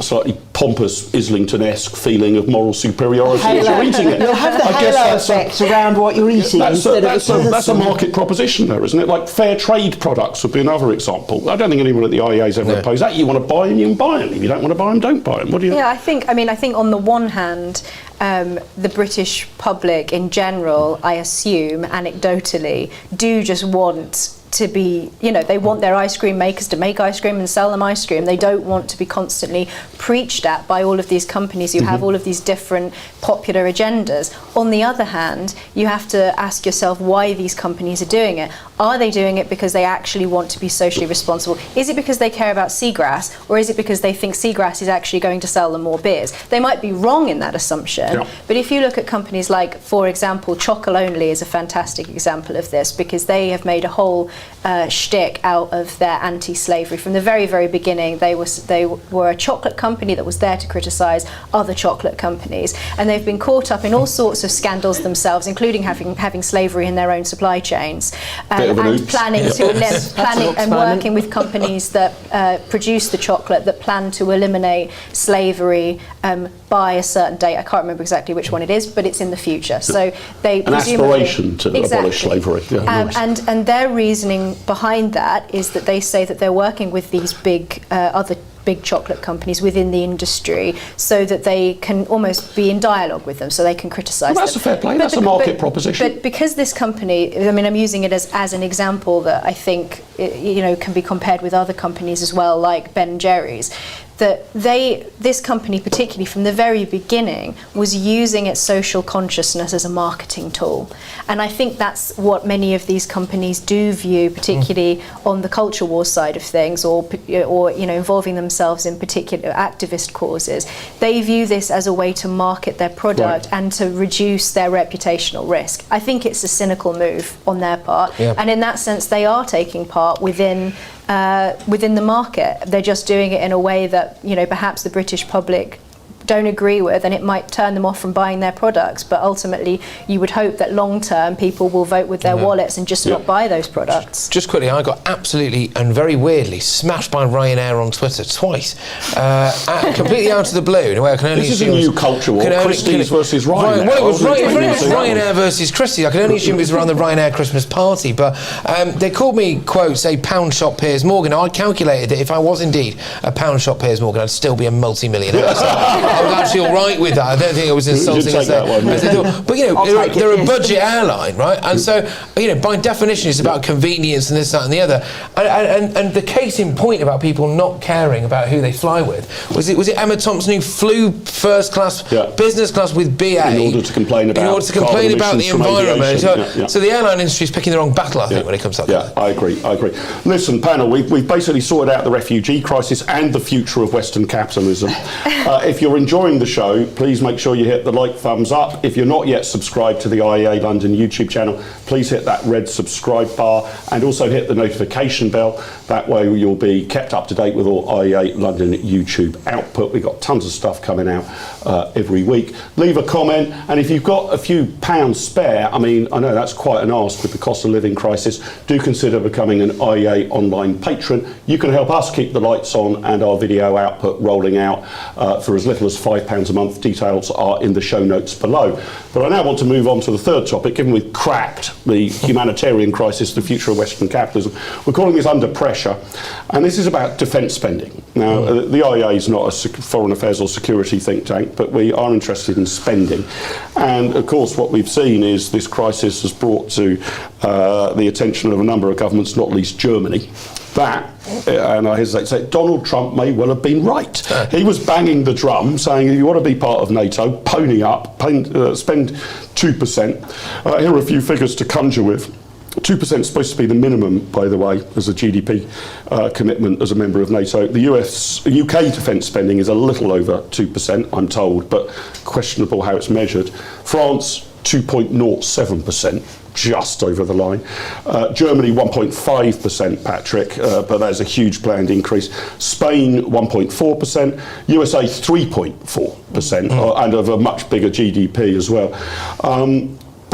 slightly pompous Islington-esque feeling of moral superiority as you're eating it. You'll have the halo effect around what you're eating. That's a market proposition there, isn't it? Like fair trade products would be another example. I don't think anyone at the IEA has ever opposed that. You want to buy them, you can buy them. If you don't want to buy them, don't buy them. What do you? Yeah, I think on the one hand, the British public in general, I assume, anecdotally, do just want to be, they want their ice cream makers to make ice cream and sell them ice cream. They don't want to be constantly preached at by all of these companies who have all of these different popular agendas. On the other hand, you have to ask yourself why these companies are doing it. Are they doing it because they actually want to be socially responsible? Is it because they care about seagrass, or is it because they think seagrass is actually going to sell them more beers? They might be wrong in that assumption, but if you look at companies like, for example, Chocolonely is a fantastic example of this, because they have made a whole shtick out of their anti-slavery. From the very, very beginning, they were a chocolate company that was there to criticise other chocolate companies, and they've been caught up in all sorts of scandals themselves, including having slavery in their own supply chains, and planning and working with companies that produce the chocolate that plan to eliminate slavery by a certain date. I can't remember exactly which one it is, but it's in the future. So they an aspiration to abolish slavery. And their reasoning behind that is that they say that they're working with these other big chocolate companies within the industry so that they can almost be in dialogue with them, so they can criticise them. That's a fair play. That's a market proposition. But because this company, I'm using it as an example that I think can be compared with other companies as well, like Ben & Jerry's, that this company, particularly from the very beginning, was using its social consciousness as a marketing tool. And I think that's what many of these companies do view, particularly on the culture war side of things, or involving themselves in particular activist causes. They view this as a way to market their product and to reduce their reputational risk. I think it's a cynical move on their part, and in that sense, they are taking part within the market. They're just doing it in a way that perhaps the British public don't agree with, and it might turn them off from buying their products, but ultimately you would hope that long term people will vote with their wallets and just not buy those products. Just quickly, I got absolutely and very weirdly smashed by Ryanair on Twitter twice, completely out of the blue, in a way I can only This is a new culture war, Christys versus Ryanair. Well, it was Ryanair versus Christys. I can only assume it was around the Ryanair Christmas party, but they called me, quote, say, pound shop Piers Morgan. Now, I calculated that if I was indeed a pound shop Piers Morgan, I'd still be a multi-millionaire. I was actually all right with that. I don't think it was insulting as they thought. But they're a budget airline, right? And so by definition, it's about convenience and this, that, and the other. And the case in point about people not caring about who they fly with was it Emma Thompson who flew first class, business class with BA in order to complain about the environment. So the airline industry is picking the wrong battle, I think, when it comes to that. Yeah, I agree. Listen, panel, we've basically sorted out the refugee crisis and the future of Western capitalism. If you're enjoying the show, please make sure you hit the thumbs up. If you're not yet subscribed to the IEA London YouTube channel, please hit that red subscribe bar and also hit the notification bell. That way you'll be kept up to date with all IEA London YouTube output. We've got tons of stuff coming out every week. Leave a comment, and if you've got a few pounds spare, I know that's quite an ask with the cost of living crisis, do consider becoming an IEA online patron. You can help us keep the lights on and our video output rolling out for as little as £5 a month. Details are in the show notes below. But I now want to move on to the third topic. Given we've cracked the humanitarian crisis, the future of Western capitalism, we're calling this Under Pressure, and this is about defence spending. Now, the IEA is not a foreign affairs or security think tank, but we are interested in spending. And of course, what we've seen is this crisis has brought to the attention of a number of governments, not least Germany, that, and I hesitate to say, Donald Trump may well have been right. He was banging the drum, saying if you want to be part of NATO, pony up, spend 2%. Here are a few figures to conjure with. 2% is supposed to be the minimum, by the way, as a GDP commitment as a member of NATO. The UK defence spending is a little over 2%, I'm told, but questionable how it's measured. France, 2.07%. Just over the line. Germany 1.5%, Patrick, but there's a huge planned increase. Spain 1.4%, USA 3.4%, and of a much bigger GDP as well.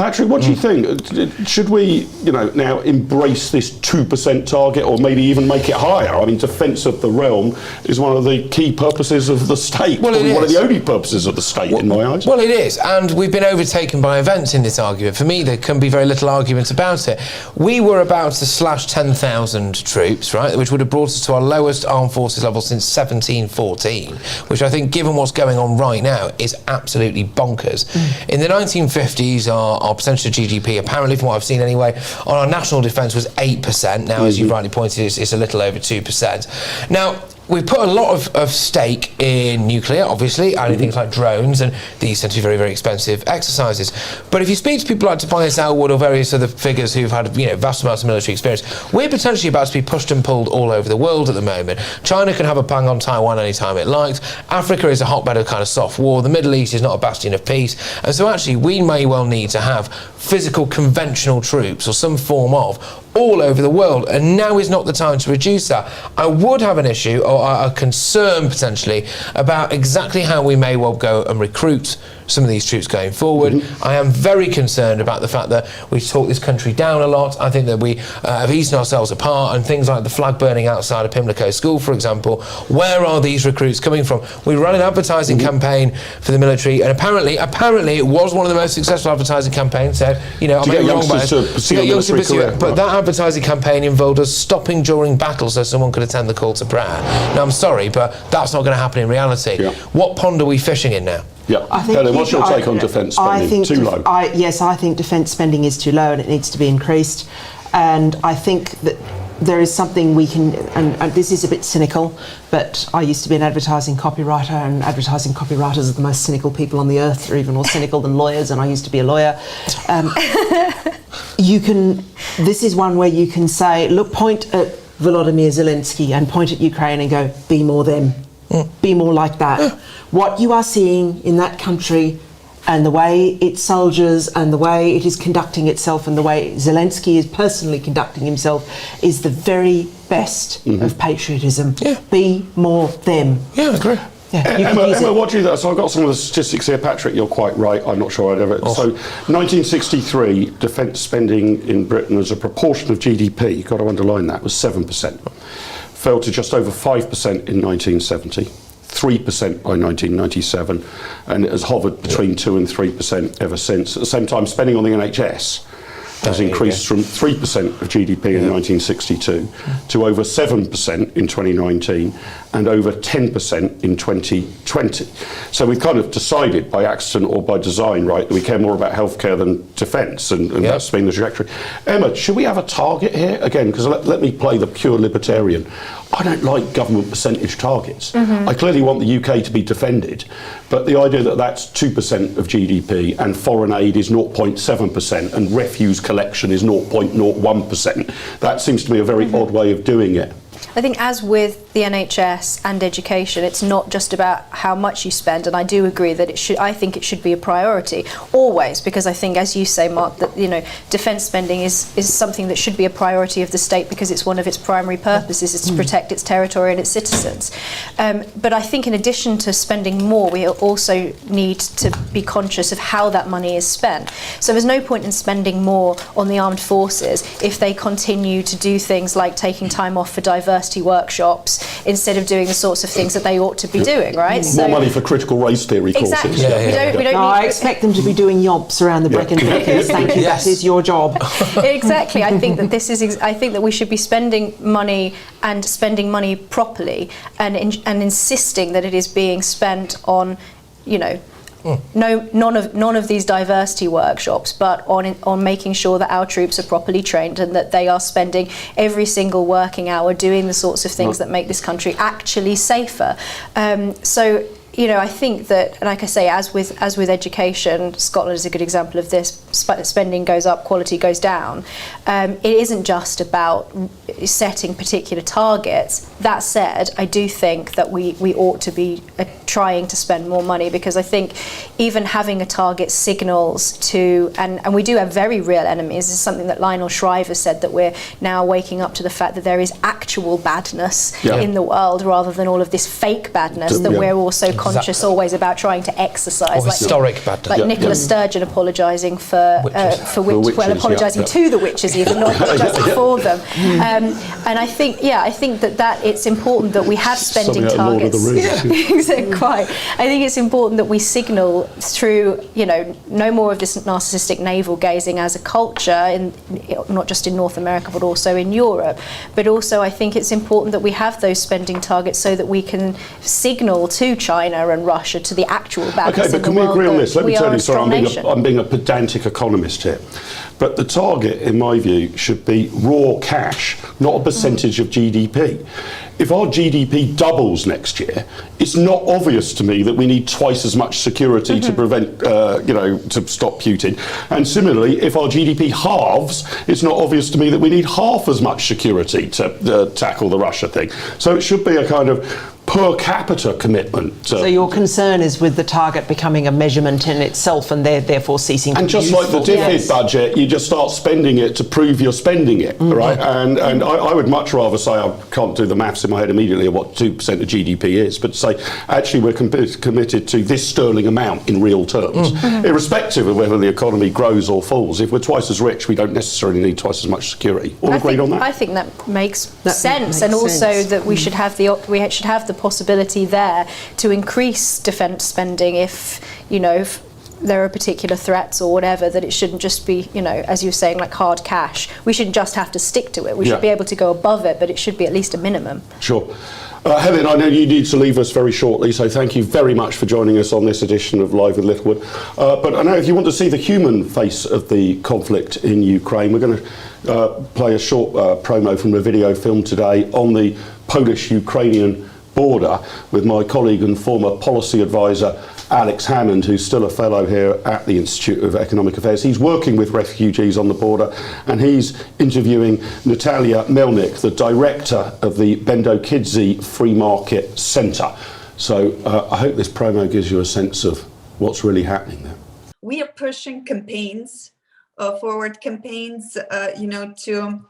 Patrick, what do you think? Should we, now embrace this 2% target, or maybe even make it higher? I mean, defence of the realm is one of the key purposes of the state. Well, one of the only purposes of the state, in my eyes. Well, it is, and we've been overtaken by events in this argument. For me, there can be very little argument about it. We were about to slash 10,000 troops, right, which would have brought us to our lowest armed forces level since 1714, which I think, given what's going on right now, is absolutely bonkers. In the 1950s, our percentage of GDP, apparently from what I've seen anyway, on our national defence was 8%. Now, as you rightly pointed, it's a little over 2%. Now, we've put a lot of stake in nuclear, obviously, and in things like drones, and these tend to be very, very expensive exercises. But if you speak to people like Tobias Elwood or various other figures who've had vast amounts of military experience, we're potentially about to be pushed and pulled all over the world at the moment. China can have a bang on Taiwan anytime it likes. Africa is a hotbed of kind of soft war. The Middle East is not a bastion of peace. And so actually we may well need to have physical conventional troops or some form of all over the world, and now is not the time to reduce that. I would have an issue or a concern potentially about exactly how we may well go and recruit some of these troops going forward. I am very concerned about the fact that we've talked this country down a lot. I think that we have eaten ourselves apart, and things like the flag burning outside of Pimlico School, for example. Where are these recruits coming from? We ran an advertising campaign for the military, and apparently it was one of the most successful advertising campaigns. So, I may be wrong about it. But that advertising campaign involved us stopping during battle so someone could attend the call to prayer. Now, I'm sorry, but that's not going to happen in reality. What pond are we fishing in now? Yeah, Helen, what's your take on defence spending? Too low? Yes, I think defence spending is too low and it needs to be increased. And I think that there is something we can, and this is a bit cynical, but I used to be an advertising copywriter, and advertising copywriters are the most cynical people on the earth. They're even more cynical than lawyers, and I used to be a lawyer. This is one where you can say, look, point at Volodymyr Zelensky and point at Ukraine and go, be more them. Be more like that. What you are seeing in that country and the way its soldiers and the way it is conducting itself and the way Zelensky is personally conducting himself is the very best of patriotism. Be more them. Yeah, I agree. Emma, what do you think? So I've got some of the statistics here. Patrick, you're quite right. I'm not sure I'd ever. So 1963, defence spending in Britain as a proportion of GDP, you've got to underline that, was 7%. Fell to just over 5% in 1970, 3% by 1997, and it has hovered between 2 and 3% ever since. At the same time, spending on the NHS has increased from 3% of GDP in 1962 to over 7% in 2019 and over 10% in 2020. So we've kind of decided by accident or by design, right, that we care more about healthcare than defence, and that's been the trajectory. Emma, should we have a target here? Again, because let me play the pure libertarian. I don't like government percentage targets. I clearly want the UK to be defended, but the idea that that's 2% of GDP and foreign aid is 0.7% and refuse collection is 0.01%, that seems to me a very odd way of doing it. I think, as with the NHS and education, it's not just about how much you spend, and I do agree that I think it should be a priority always, because I think, as you say, Mark, that defence spending is something that should be a priority of the state because it's one of its primary purposes is to protect its territory and its citizens. But I think, in addition to spending more, we also need to be conscious of how that money is spent. So there's no point in spending more on the armed forces if they continue to do things like taking time off for diversity workshops instead of doing the sorts of things that they ought to be doing, right? More money for critical race theory courses. Exactly. We don't I expect them to be doing yobs around the Brecon Beacons. Thank you. That is your job. Exactly. I think that I think that we should be spending money and spending money properly, and insisting that it is being spent on, none of these diversity workshops, but on making sure that our troops are properly trained and that they are spending every single working hour doing the sorts of things that make this country actually safer. I think that, like I say, as with education, Scotland is a good example of this. Spending goes up, quality goes down. It isn't just about setting particular targets. That said, I do think that we ought to be trying to spend more money, because I think even having a target signals to, and we do have very real enemies. This is something that Lionel Shriver said, that we're now waking up to the fact that there is actual badness in the world rather than all of this fake badness that we're also conscious always about trying to exercise. Or historic bad like Nicola Sturgeon apologising for witches, apologising to the witches, even not apologising for them. And I think that it's important that we have spending targets. Quite. I think it's important that we signal through, no more of this narcissistic navel gazing as a culture, not just in North America but also in Europe. But also I think it's important that we have those spending targets so that we can signal to China and Russia, to the actual badness in the world. Okay, but can we agree on this? Let me tell you, sorry, I'm being a pedantic economist here. But the target, in my view, should be raw cash, not a percentage of GDP. If our GDP doubles next year, it's not obvious to me that we need twice as much security to prevent, to stop Putin. And similarly, if our GDP halves, it's not obvious to me that we need half as much security to tackle the Russia thing. So it should be a kind of per capita commitment. So your concern is with the target becoming a measurement in itself and therefore ceasing to be useful. And just like the DFID budget, you just start spending it to prove you're spending it, right? And I would much rather say, I can't do the maths in my head immediately of what 2% of GDP is, but say, actually we're committed to this sterling amount in real terms, irrespective of whether the economy grows or falls. If we're twice as rich, we don't necessarily need twice as much security. All agreed on that? I think that makes sense, and also that we should have the possibility there to increase defence spending if there are particular threats or whatever, that it shouldn't just be, as you were saying, like hard cash. We shouldn't just have to stick to it. We should be able to go above it, but it should be at least a minimum. Sure. Helen, I know you need to leave us very shortly, so thank you very much for joining us on this edition of Live with Littlewood. But I know if you want to see the human face of the conflict in Ukraine, we're going to play a short promo from a video film today on the Polish-Ukrainian border with my colleague and former policy advisor Alex Hammond, who's still a fellow here at the Institute of Economic Affairs. He's working with refugees on the border, and he's interviewing Natalia Melnik, the director of the Bendokidze Free Market Centre. So I hope this promo gives you a sense of what's really happening there. We are pushing campaigns, forward campaigns, to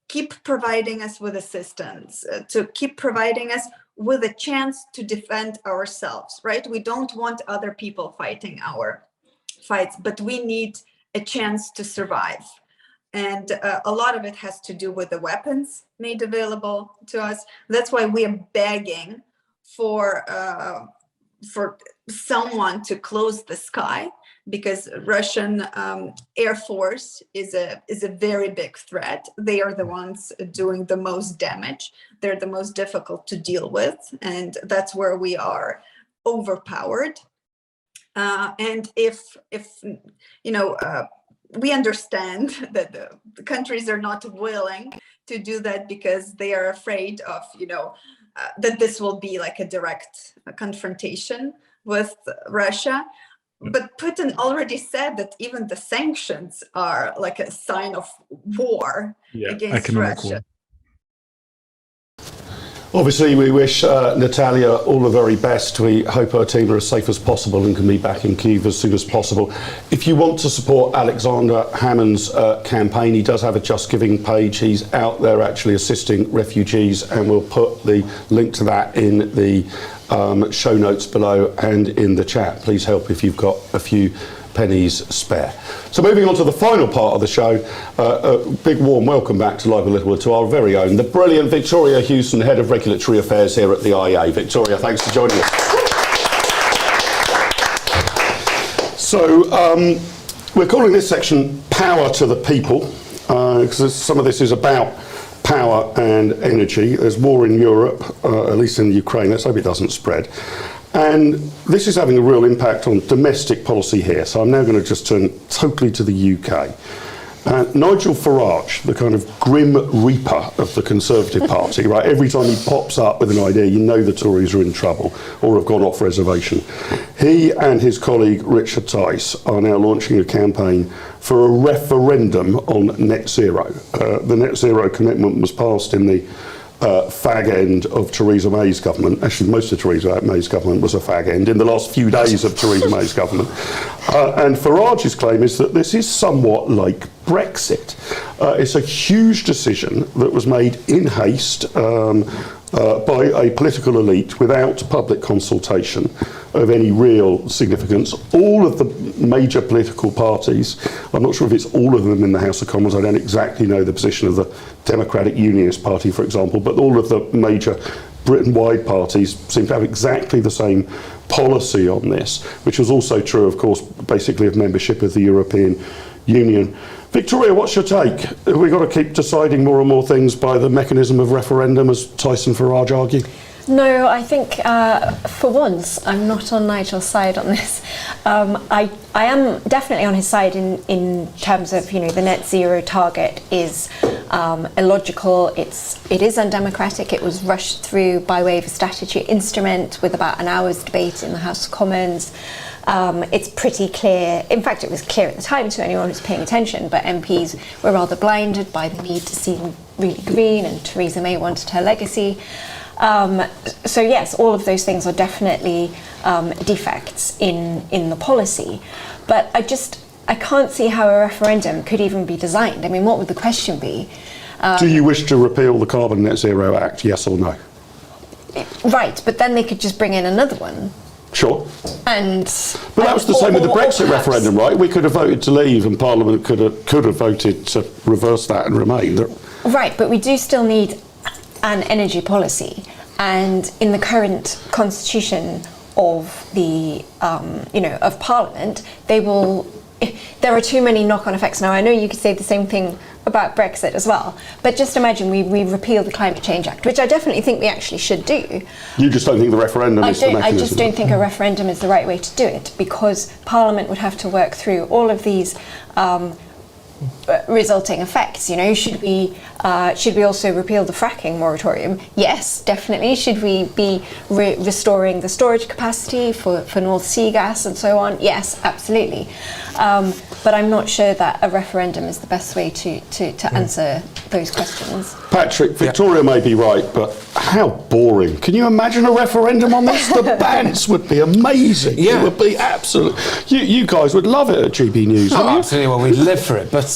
keep providing us with assistance, to keep providing us with a chance to defend ourselves, right? We don't want other people fighting our fights, but we need a chance to survive. And a lot of it has to do with the weapons made available to us. That's why we are begging for someone to close the sky, because Russian Air Force is a very big threat. They are the ones doing the most damage. They're the most difficult to deal with, and that's where we are overpowered. And if we understand that the countries are not willing to do that because they are afraid of, that this will be like a direct confrontation with Russia. But Putin already said that even the sanctions are like a sign of war against Russia. Obviously, we wish Natalia all the very best. We hope her team are as safe as possible and can be back in Kyiv as soon as possible. If you want to support Alexander Hammond's campaign, he does have a Just Giving page. He's out there actually assisting refugees, and we'll put the link to that in the show notes below and in the chat. Please help if you've got a few pennies spare. So moving on to the final part of the show, a big warm welcome back to Live with Littlewood to our very own, the brilliant Victoria Hewson, Head of Regulatory Affairs here at the IEA. Victoria, thanks for joining us. So we're calling this section Power to the People, because some of this is about power and energy. There's war in Europe, at least in Ukraine. Let's hope it doesn't spread. And this is having a real impact on domestic policy here. So I'm now going to just turn totally to the UK. Nigel Farage, the kind of grim reaper of the Conservative Party, right? Every time he pops up with an idea, you know the Tories are in trouble or have gone off reservation. He and his colleague Richard Tice are now launching a campaign for a referendum on net zero. The net zero commitment was passed in the fag end of Theresa May's government. Actually, most of Theresa May's government was a fag end in the last few days of Theresa May's government. And Farage's claim is that this is somewhat like Brexit. It's a huge decision that was made in haste by a political elite without public consultation of any real significance. All of the major political parties, I'm not sure if it's all of them in the House of Commons, I don't exactly know the position of the Democratic Unionist Party, for example, but all of the major Britain-wide parties seem to have exactly the same policy on this, which was also true, of course, basically of membership of the European Union. Victoria, what's your take? Have we got to keep deciding more and more things by the mechanism of referendum, as Tyson Farage argue? No, I think for once I'm not on Nigel's side on this. I am definitely on his side in terms of, you know, the net zero target is illogical. It is undemocratic. It was rushed through by way of a statutory instrument with about an hour's debate in the House of Commons. It's pretty clear, in fact it was clear at the time to anyone who's paying attention, but MPs were rather blinded by the need to seem really green, and Theresa May wanted her legacy. So yes, all of those things are definitely defects in the policy, but I can't see how a referendum could even be designed. I mean, what would the question be? Do you wish to repeal the Carbon Net Zero Act, yes or no? Right, but then they could just bring in another one. Sure. And but that was the same with the Brexit referendum, right? We could have voted to leave, and Parliament could have voted to reverse that and remain. Right, but we do still need an energy policy, and in the current constitution of the of Parliament, there are too many knock-on effects. Now, I know you could say the same thing about Brexit as well, but just imagine we repeal the Climate Change Act, which I definitely think we actually should do. You just don't think the referendum is the mechanism? I just don't think a referendum is the right way to do it, because Parliament would have to work through all of these resulting effects. You know, should we also repeal the fracking moratorium? Yes, definitely. Should we be restoring the storage capacity for North Sea gas and so on? Yes, absolutely. But I'm not sure that a referendum is the best way to answer those questions. Patrick, Victoria may be right, but how boring. Can you imagine a referendum on this? The bants would be amazing. Yeah. It would be absolute. You guys would love it at GB News, wouldn't you? Absolutely, well, we'd live for it. But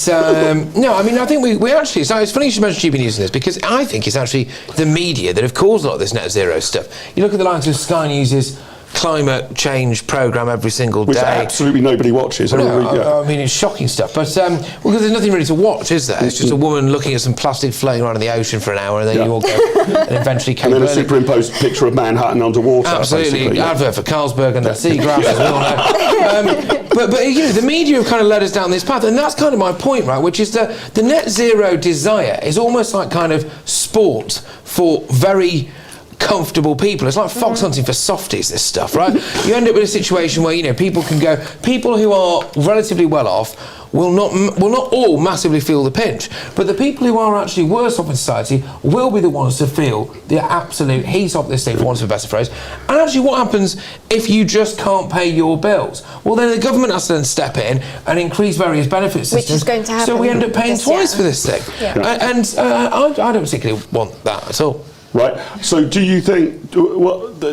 no, I mean, I think we actually, so it's funny you should mention GB News in this, because I think it's actually the media that have caused a lot of this net zero stuff. You look at the likes of Sky News' climate change programme every single day. Which absolutely nobody watches. I mean, it's shocking stuff. But because there's nothing really to watch, is there? It's just a woman looking at some plastic floating around in the ocean for an hour, and then you all go and eventually came. And then a superimposed picture of Manhattan underwater. Absolutely, advert for Carlsberg and the seagrass, as we all know. But you know, the media have kind of led us down this path, and that's kind of my point, right? Which is that the net zero desire is almost like kind of sport for very comfortable people. It's like fox hunting for softies, this stuff, right? You end up with a situation where, you know, people who are relatively well off will not all massively feel the pinch, but the people who are actually worse off in society will be the ones to feel the absolute heat of this thing, for want of a better phrase. And actually, what happens if you just can't pay your bills? Well, then the government has to then step in and increase various benefit systems. Which is going to happen. So we end up paying twice for this thing. Yeah. I don't particularly want that at all. Right. So, do you think,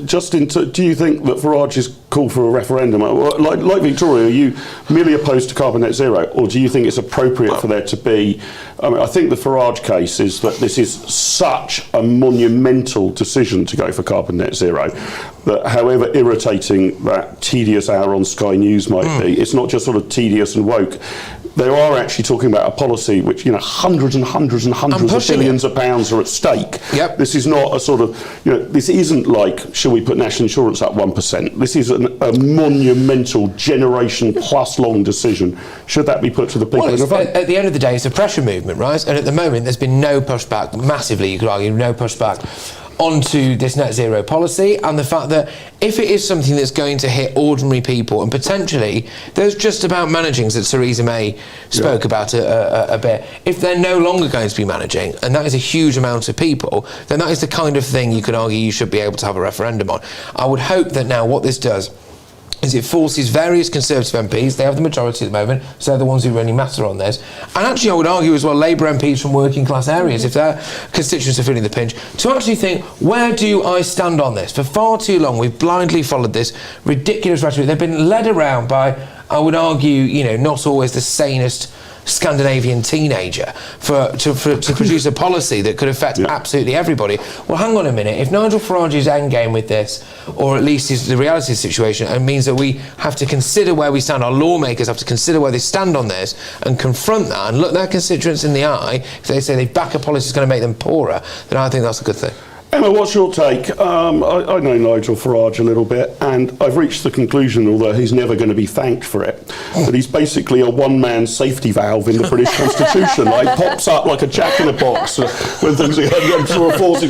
Justin? Do you think that Farage's call for a referendum, like Victoria, are you merely opposed to carbon net zero, or do you think it's appropriate for there to be? I mean, I think the Farage case is that this is such a monumental decision to go for carbon net zero that, however irritating that tedious hour on Sky News might be, it's not just sort of tedious and woke. They are actually talking about a policy which, you know, hundreds and hundreds and hundreds of billions of pounds are at stake. Yep. This is not a sort of, you know, this isn't like, shall we put national insurance up 1%? This is a monumental generation plus long decision. Should that be put to the people in a vote? At the end of the day, it's a pressure movement, right? And at the moment, there's been no pushback, massively, you could argue, no pushback onto this net zero policy, and the fact that if it is something that's going to hit ordinary people, and potentially those just about managings that Theresa May spoke about a bit, if they're no longer going to be managing, and that is a huge amount of people, then that is the kind of thing you could argue you should be able to have a referendum on. I would hope that now what this does is it forces various Conservative MPs, they have the majority at the moment, so they're the ones who really matter on this, and actually I would argue as well Labour MPs from working class areas, if their constituents are feeling the pinch, to actually think, where do I stand on this? For far too long we've blindly followed this ridiculous rhetoric. They've been led around by, I would argue, you know, not always the sanest Scandinavian teenager to produce a policy that could affect absolutely everybody. Well, hang on a minute. If Nigel Farage's endgame with this, or at least is the reality of the situation, it means that we have to consider where we stand. Our lawmakers have to consider where they stand on this and confront that and look their constituents in the eye. If they say they back a policy that's going to make them poorer, then I think that's a good thing. Emma, what's your take? I know Nigel Farage a little bit, and I've reached the conclusion, although he's never going to be thanked for it, that he's basically a one-man safety valve in the British Constitution. Like, pops up like a jack-in-a-box when things are going through a force.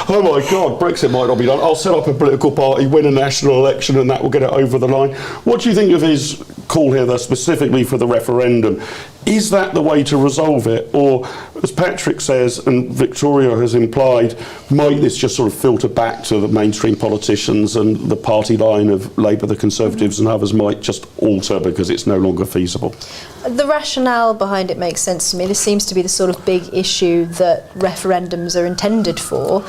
Oh my God, Brexit might not be done. I'll set up a political party, win a national election, and that will get it over the line. What do you think of his call here, though, specifically for the referendum? Is that the way to resolve it? Or, as Patrick says, and Victoria has implied, might this just sort of filter back to the mainstream politicians and the party line of Labour, the Conservatives and others might just alter because it's no longer feasible? The rationale behind it makes sense to me. This seems to be the sort of big issue that referendums are intended for.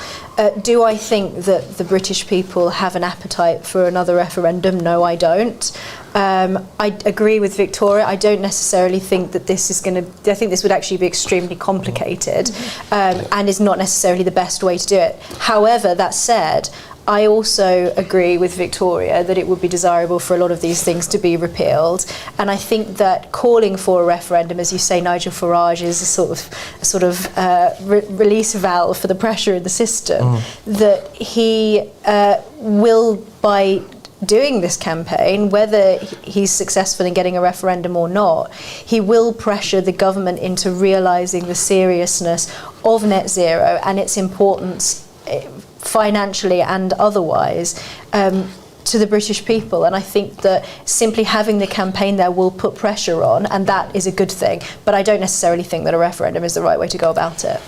Do I think that the British people have an appetite for another referendum? No, I don't. I agree with Victoria. I don't necessarily think that this is going to... I think this would actually be extremely complicated and is not necessarily the best way to do it. However, that said, I also agree with Victoria that it would be desirable for a lot of these things to be repealed, and I think that calling for a referendum, as you say, Nigel Farage, is a sort of release valve for the pressure in the system, that he will, by doing this campaign, whether he's successful in getting a referendum or not, he will pressure the government into realising the seriousness of net zero and its importance financially and otherwise to the British people. And I think that simply having the campaign there will put pressure on, and that is a good thing. But I don't necessarily think that a referendum is the right way to go about it.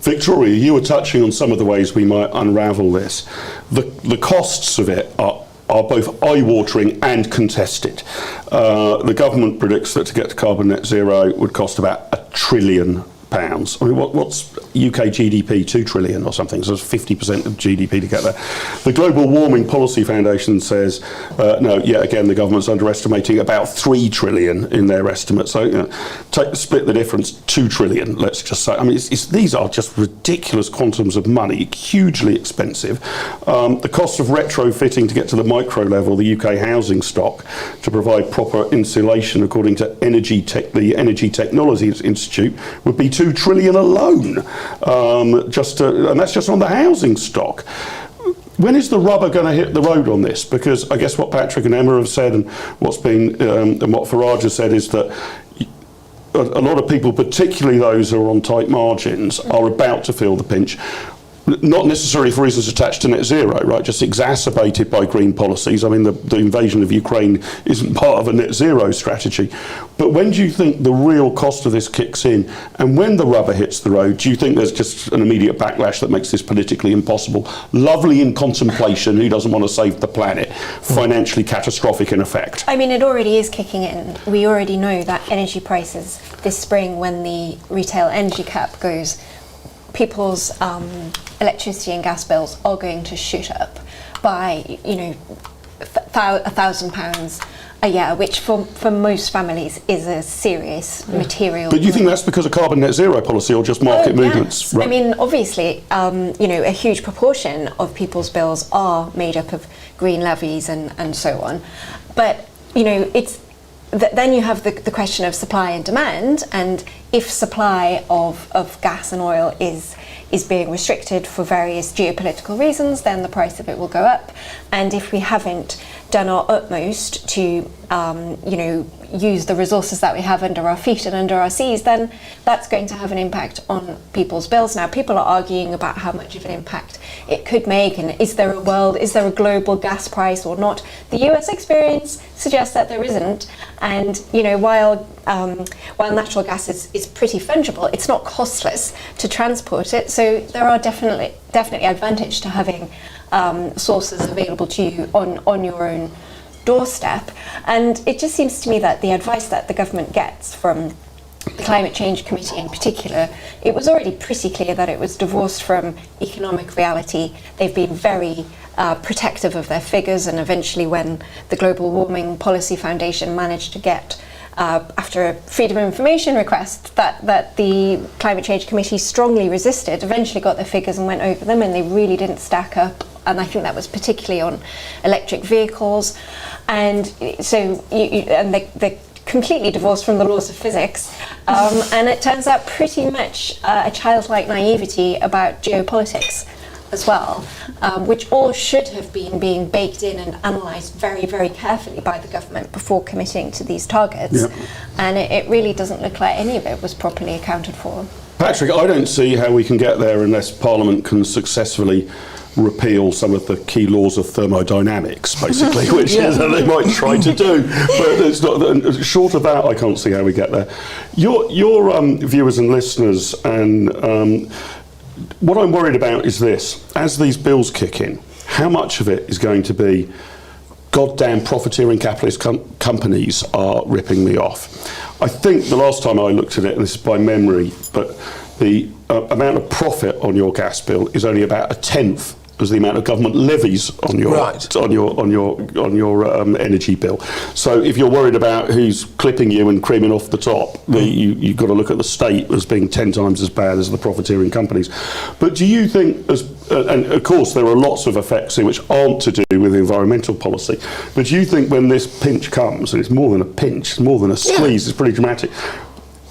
Victoria, you were touching on some of the ways we might unravel this. The costs of it are both eye-watering and contested. The government predicts that to get to carbon net zero would cost about £1 trillion. I mean, what's UK GDP? 2 trillion or something, so it's 50% of GDP to get there. The Global Warming Policy Foundation says, no, yet again, the government's underestimating about 3 trillion in their estimate. So, split the difference, 2 trillion, let's just say. I mean, these are just ridiculous quantums of money, hugely expensive. The cost of retrofitting to get to the micro level, the UK housing stock, to provide proper insulation, according to the Energy Technologies Institute, would be 2 trillion alone, and that's just on the housing stock. When is the rubber going to hit the road on this? Because I guess what Patrick and Emma have said, and what's been and what Farage has said, is that a lot of people, particularly those who are on tight margins, are about to feel the pinch. Not necessarily for reasons attached to net zero, right? Just exacerbated by green policies. I mean, the invasion of Ukraine isn't part of a net zero strategy. But when do you think the real cost of this kicks in? And when the rubber hits the road, do you think there's just an immediate backlash that makes this politically impossible? Lovely in contemplation, who doesn't want to save the planet? Financially catastrophic in effect. I mean, it already is kicking in. We already know that energy prices this spring, when the retail energy cap goes, people's electricity and gas bills are going to shoot up by, £1,000 a year, which for most families is a serious material. But do you think that's because of carbon net zero policy or just market movements? Yes. Right. I mean, obviously, a huge proportion of people's bills are made up of green levies and so on. But, then you have the question of supply and demand, and if supply of gas and oil is being restricted for various geopolitical reasons, then the price of it will go up. And if we haven't done our utmost to use the resources that we have under our feet and under our seas, then that's going to have an impact on people's bills. Now, people are arguing about how much of an impact it could make, and is there a global gas price or not? The US experience suggests that there isn't, and while natural gas is pretty fungible, it's not costless to transport it, so there are definitely advantage to having sources available to you on your own doorstep. And it just seems to me that the advice that the government gets from the Climate Change Committee in particular, it was already pretty clear that it was divorced from economic reality. They've been very protective of their figures, and eventually when the Global Warming Policy Foundation managed to get after a Freedom of Information request that the Climate Change Committee strongly resisted, eventually got the figures and went over them, and they really didn't stack up. And I think that was particularly on electric vehicles. And so they're completely divorced from the laws of physics. And it turns out pretty much a childlike naivety about geopolitics as well, which all should have been being baked in and analysed very, very carefully by the government before committing to these targets. Yep. And it really doesn't look like any of it was properly accounted for. Patrick, I don't see how we can get there unless Parliament can successfully repeal some of the key laws of thermodynamics, basically, which is what they might try to do. But it's not, short of that, I can't see how we get there. Your viewers and listeners, and what I'm worried about is this: as these bills kick in, how much of it is going to be goddamn profiteering capitalist companies are ripping me off? I think the last time I looked at it, and this is by memory, but the amount of profit on your gas bill is only about a tenth as the amount of government levies on your energy bill. So if you're worried about who's clipping you and creaming off the top, you've got to look at the state as being 10 times as bad as the profiteering companies. But do you think, and of course there are lots of effects here which aren't to do with environmental policy, but do you think when this pinch comes, and it's more than a pinch, it's more than a squeeze, it's pretty dramatic,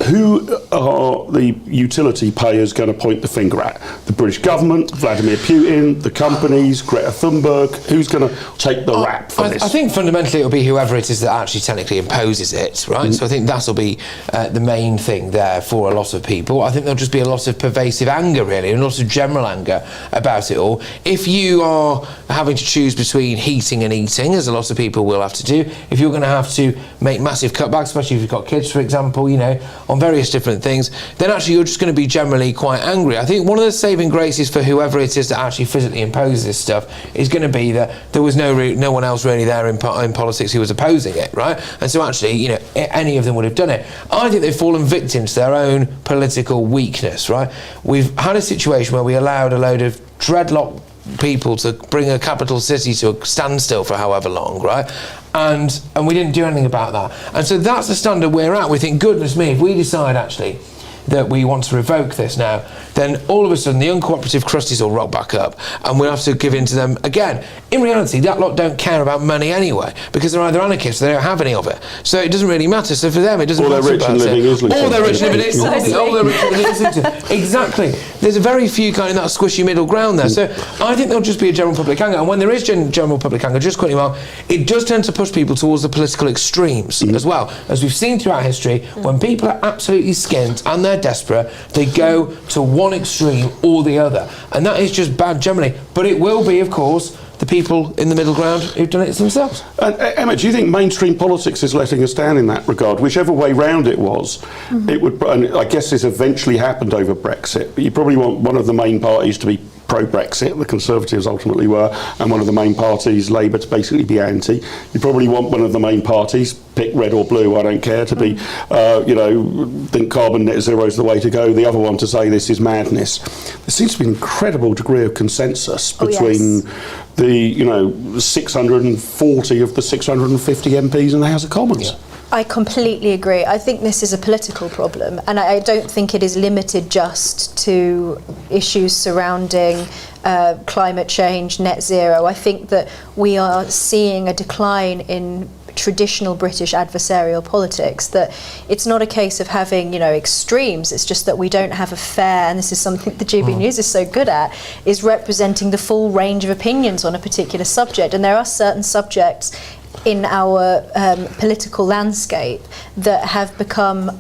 who are the utility payers going to point the finger at? The British government, Vladimir Putin, the companies, Greta Thunberg? Who's going to take the rap for this? I think fundamentally it'll be whoever it is that actually technically imposes it, right? So I think that'll be the main thing there for a lot of people. I think there'll just be a lot of pervasive anger, really, and a lot of general anger about it all. If you are having to choose between heating and eating, as a lot of people will have to do, if you're going to have to make massive cutbacks, especially if you've got kids, for example, you know, on various different things, then actually you're just going to be generally quite angry. I think one of the saving graces for whoever it is that actually physically imposes this stuff is going to be that there was no one else really there in politics who was opposing it, right? And so actually, you know, any of them would have done it. I think they've fallen victim to their own political weakness, right? We've had a situation where we allowed a load of dreadlock people to bring a capital city to a standstill for however long, right? And we didn't do anything about that. And so that's the standard we're at. We think, goodness me, if we decide actually that we want to revoke this now, then all of a sudden the uncooperative Christys will rock back up and we'll have to give in to them again. In reality, that lot don't care about money anyway, because they're either anarchists or they don't have any of it. So it doesn't really matter. So for them, it doesn't matter. Or they're rich and living Islington. Or they're rich and living Islington. Or they're rich and living Islington. Exactly. There's a very few kind of that squishy middle ground there. So I think there'll just be a general public anger. And when there is general public anger, just quickly, Mark, it does tend to push people towards the political extremes as well. As we've seen throughout history, when people are absolutely skint and they're desperate, they go to one extreme or the other. And that is just bad generally. But it will be, of course, the people in the middle ground who've done it themselves. Emma, do you think mainstream politics is letting us down in that regard? Whichever way round it was, it would, and I guess this eventually happened over Brexit, but you probably want one of the main parties to be pro-Brexit, the Conservatives ultimately were, and one of the main parties, Labour, to basically be anti. You probably want one of the main parties, pick red or blue, I don't care, to be, think carbon net zero is the way to go. The other one to say this is madness. There seems to be an incredible degree of consensus between the 640 of the 650 MPs in the House of Commons. Yeah. I completely agree. I think this is a political problem, and I don't think it is limited just to issues surrounding climate change, net zero. I think that we are seeing a decline in traditional British adversarial politics, that it's not a case of having, extremes, it's just that we don't have a fair, and this is something the GB News is so good at, is representing the full range of opinions on a particular subject. And there are certain subjects in our political landscape that have become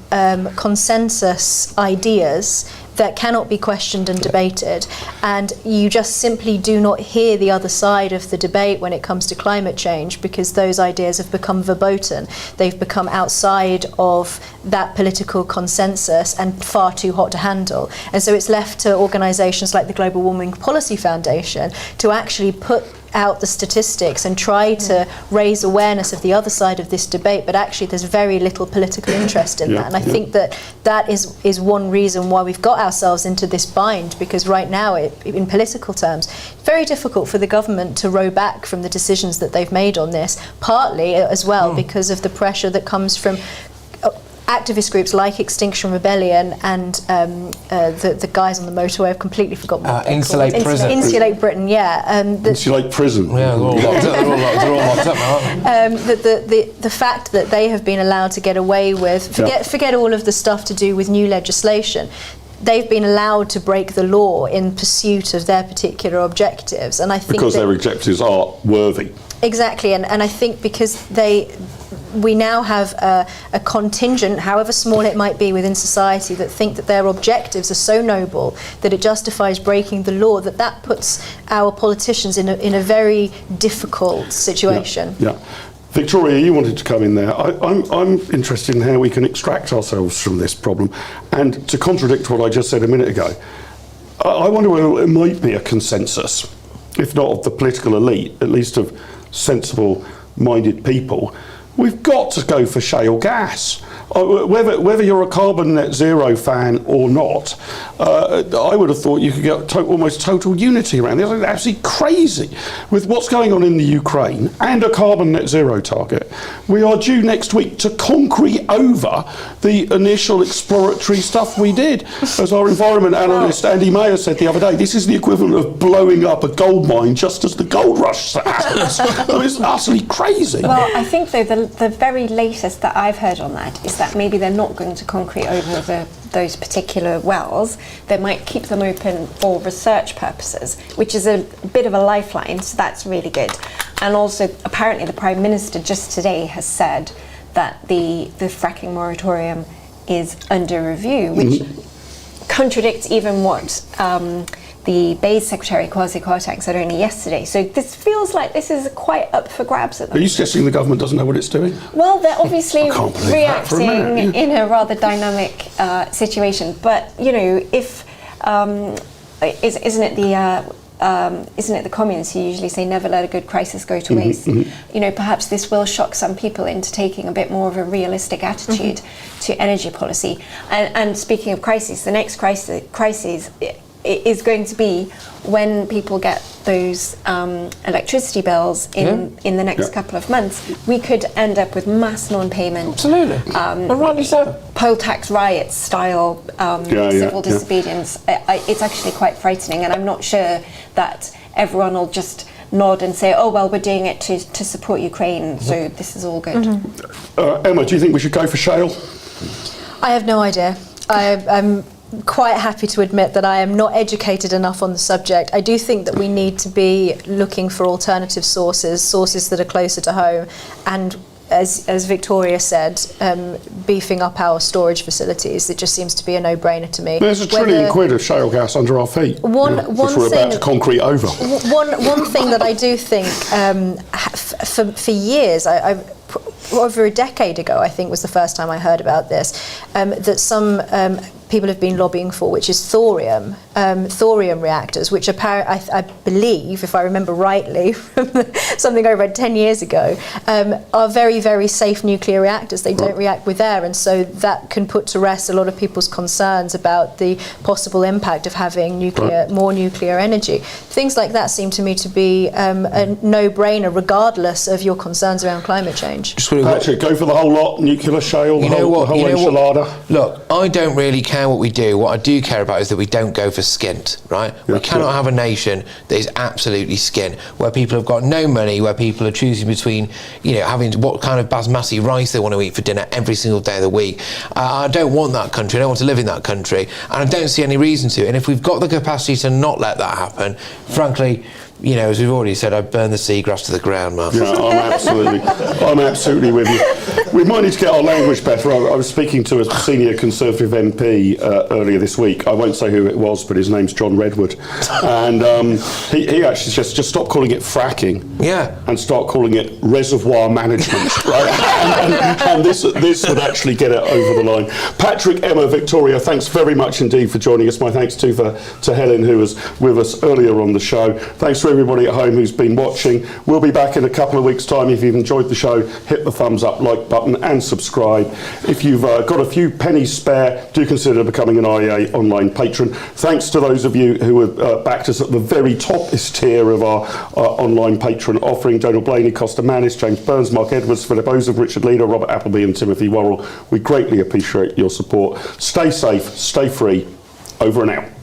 consensus ideas that cannot be questioned and debated, and you just simply do not hear the other side of the debate when it comes to climate change, because those ideas have become verboten. They've become outside of that political consensus and far too hot to handle. And so it's left to organisations like the Global Warming Policy Foundation to actually put out the statistics and try to raise awareness of the other side of this debate, but actually there's very little political interest in that. And I think that is one reason why we've got ourselves into this bind, because right now, in political terms, it's very difficult for the government to row back from the decisions that they've made on this, partly as well because of the pressure that comes from activist groups like Extinction Rebellion and the guys on the motorway, I've completely forgotten what they're Insulate called. Prison. Insulate Britain, yeah. Insulate Prison. Yeah, they're all locked up now, aren't they? The fact that they have been allowed to get away with, forget all of the stuff to do with new legislation, they've been allowed to break the law in pursuit of their particular objectives. And I think because their objectives are worthy. Exactly, and I think because we now have a contingent, however small it might be within society, that think that their objectives are so noble that it justifies breaking the law, that puts our politicians in a very difficult situation. Yeah. Victoria, you wanted to come in there. I'm interested in how we can extract ourselves from this problem. And to contradict what I just said a minute ago, I wonder whether it might be a consensus, if not of the political elite, at least of sensible-minded people. We've got to go for shale gas. Whether you're a carbon net zero fan or not, I would have thought you could get almost total unity around this. It's absolutely crazy. With what's going on in the Ukraine and a carbon net zero target, we are due next week to concrete over the initial exploratory stuff we did. As our environment analyst Andy Mayer said the other day, this is the equivalent of blowing up a gold mine just as the gold rush happens. It's utterly crazy. Well, I think though the very latest that I've heard on that is that maybe they're not going to concrete over those particular wells. They might keep them open for research purposes, which is a bit of a lifeline, so that's really good. And also, apparently the Prime Minister just today has said that the fracking moratorium is under review, which contradicts even what the Bay's Secretary Kwasi Kwarteng said only yesterday. So this feels like this is quite up for grabs at the moment. Are you suggesting the government doesn't know what it's doing? Well, they're obviously reacting in a rather dynamic situation. But you know, if isn't it the communists who usually say never let a good crisis go to waste? You know, perhaps this will shock some people into taking a bit more of a realistic attitude to energy policy. And speaking of crises, the next crisis is going to be when people get those electricity bills in the next couple of months. We could end up with mass non-payment. Absolutely. And rightly so. Poll tax riots style civil disobedience. It's actually quite frightening, and I'm not sure that everyone will just nod and say, oh, well, we're doing it to support Ukraine, so this is all good. Emma, do you think we should go for shale? I have no idea. I'm quite happy to admit that I am not educated enough on the subject. I do think that we need to be looking for alternative sources that are closer to home, and as Victoria said, beefing up our storage facilities. It just seems to be a no-brainer to me. There's £1 trillion of shale gas under our feet, which we're about to concrete over. One thing that I do think, for years, over a decade ago, I think was the first time I heard about this, that some people have been lobbying for, which is thorium reactors, which I believe, if I remember rightly, from something I read 10 years ago, are very, very safe nuclear reactors. They don't react with air, and so that can put to rest a lot of people's concerns about the possible impact of having more nuclear energy. Things like that seem to me to be a no-brainer, regardless of your concerns around climate change. Patrick, go for the whole lot, nuclear, shale, the whole enchilada. Look, I don't really care what we do. What I do care about is that we don't go for skint, right? We cannot have a nation that is absolutely skint, where people have got no money, where people are choosing between, having what kind of basmati rice they want to eat for dinner every single day of the week. I don't want that country. I don't want to live in that country, and I don't see any reason to. And if we've got the capacity to not let that happen, frankly, as we've already said, I'd burn the seagrass to the ground, Mark. Yeah, I'm absolutely with you. We might need to get our language better. I was speaking to a senior Conservative MP earlier this week. I won't say who it was, but his name's John Redwood. And he actually just stop calling it fracking and start calling it reservoir management, right? and this would actually get it over the line. Patrick, Emma, Victoria, thanks very much indeed for joining us. My thanks too to Helen, who was with us earlier on the show. Thanks for everybody at home who's been watching. We'll be back in a couple of weeks' time. If you've enjoyed the show, hit the thumbs up, like, button and subscribe. If you've got a few pennies spare, do consider becoming an IEA online patron. Thanks to those of you who have backed us at the very toppest tier of our online patron offering: Donald Blaney, Costa Manis, James Burns, Mark Edwards, Philip Ozov, Richard Leader, Robert Appleby and Timothy Worrell. We greatly appreciate your support. Stay safe, stay free. Over and out.